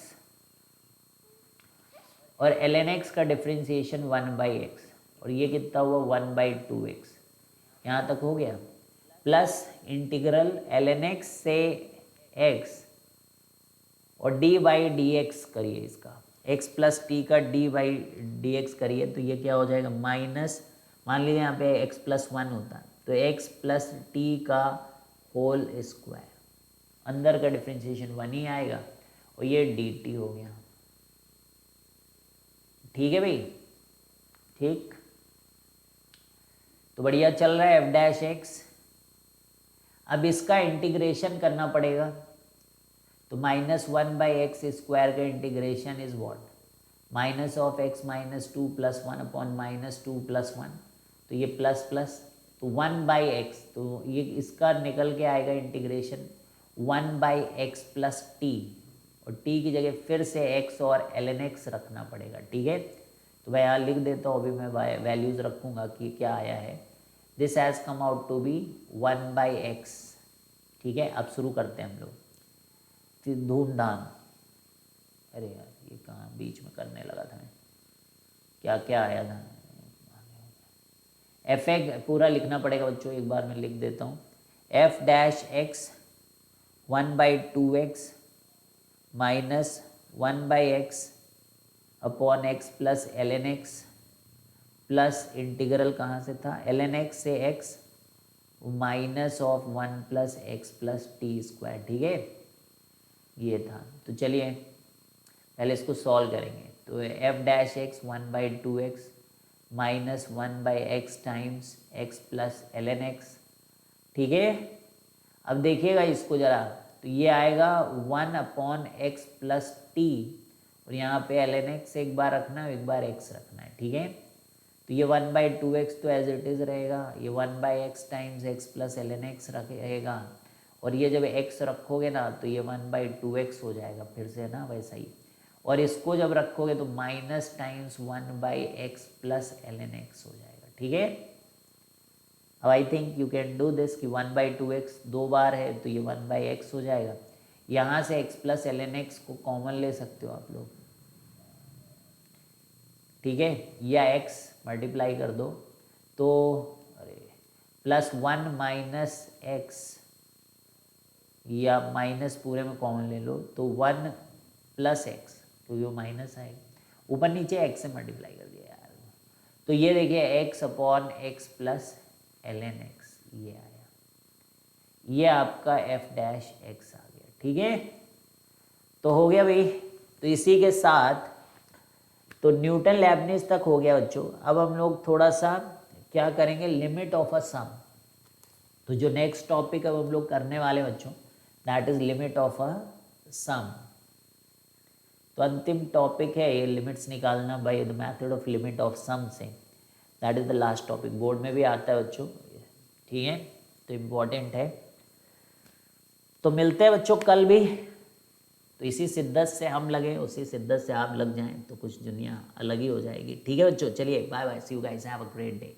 और ln x का डिफ्रेंसिएशन 1 बाई एक्स, और ये कितना हुआ 1 बाई 2x, यहाँ तक हो गया, प्लस इंटीग्रल ln x से x और d बाई डी एक्स करिए इसका, x प्लस टी का d बाई डी एक्स करिए, तो ये क्या हो जाएगा माइनस, मान लीजिए यहाँ पे x प्लस 1 होता है, तो x प्लस टी का होल स्क्वायर, अंदर का डिफ्रेंसिएशन 1 ही आएगा, और ये dt हो गया, ठीक है भाई, ठीक। तो बढ़िया चल रहा है f डैश एक्स। अब इसका इंटीग्रेशन करना पड़ेगा, तो -1 बाई एक्स स्क्वायर का integration is what, minus of x minus 2 plus 1 upon minus 2 plus 1, तो ये प्लस प्लस, तो 1 बाई एक्स, तो ये इसका निकल के आएगा integration 1 by x plus T, और t की जगह फिर से x और ln x रखना पड़ेगा, ठीक है। तो मैं यहाँ लिख देता हूँ, अभी मैं वैल्यूज़ रखूँगा कि क्या आया है, this has come out to be 1 by x, ठीक है। अब शुरू करते हैं हम लोग, फिर धूमधाम, अरे यार ये कहाँ बीच में करने लगा था मैं, क्या क्या आया था, एफ एक्स पूरा लिखना पड़ेगा बच्चों, एक बार मैं लिख देता हूँ, F dash x 1 by 2x minus 1 by x upon x plus ln x, plus integral कहाँ से था, ln x से x minus of 1 plus x plus T square, ठीक है, ये था। तो चलिए पहले इसको सॉल्व करेंगे, तो f dash x 1 by 2x minus 1 by x times x plus ln x, ठीक है। अब देखिएगा इसको जरा, तो ये आएगा 1/x प्लस टी, और यहाँ पे ln x एक बार रखना है, एक बार x रखना है, ठीक है। तो ये 1/2x तो एज इट इज़ रहेगा, ये 1/x times x plus ln x रहेगा, और ये जब x रखोगे ना तो ये 1/2x हो जाएगा फिर से ना वैसा ही, और इसको जब रखोगे तो minus times 1/x plus ln x हो जाएगा, ठीक है। अब I think you can do this कि 1/2x 2 बार है तो ये 1/x हो जाएगा, यहाँ से x प्लस ln x को कॉमन ले सकते हो आप लोग, ठीक है, या x मल्टीप्लाई कर दो तो अरे प्लस 1 माइनस एक्स, या माइनस पूरे में कॉमन ले लो तो 1 प्लस एक्स, क्योंकि वो माइनस आएगा, ऊपर नीचे x से मल्टीप्लाई कर दिया यार। तो ये देखिए x upon x plus ln x, ये आया, ये आपका f डैश x आ गया, ठीक है। तो हो गया भाई, तो इसी के साथ तो न्यूटन लेबनिज तक हो गया बच्चों। अब हम लोग थोड़ा सा क्या करेंगे, लिमिट ऑफ अ सम। तो जो नेक्स्ट टॉपिक अब हम लोग करने वाले बच्चों, that is limit of a sum. तो अंतिम टॉपिक है ये, लिमिट्स निकालना by the method of limit of sum से, that is the last topic, board में भी आता है बच्चों, ठीक है, तो इम्पोर्टेंट है। तो मिलते हैं बच्चों कल भी, तो इसी शिद्दत से हम लगे, उसी शिद्दत से आप लग जाएं तो कुछ दुनिया अलग ही हो जाएगी, ठीक है बच्चों। चलिए bye bye, see you guys, have a great day.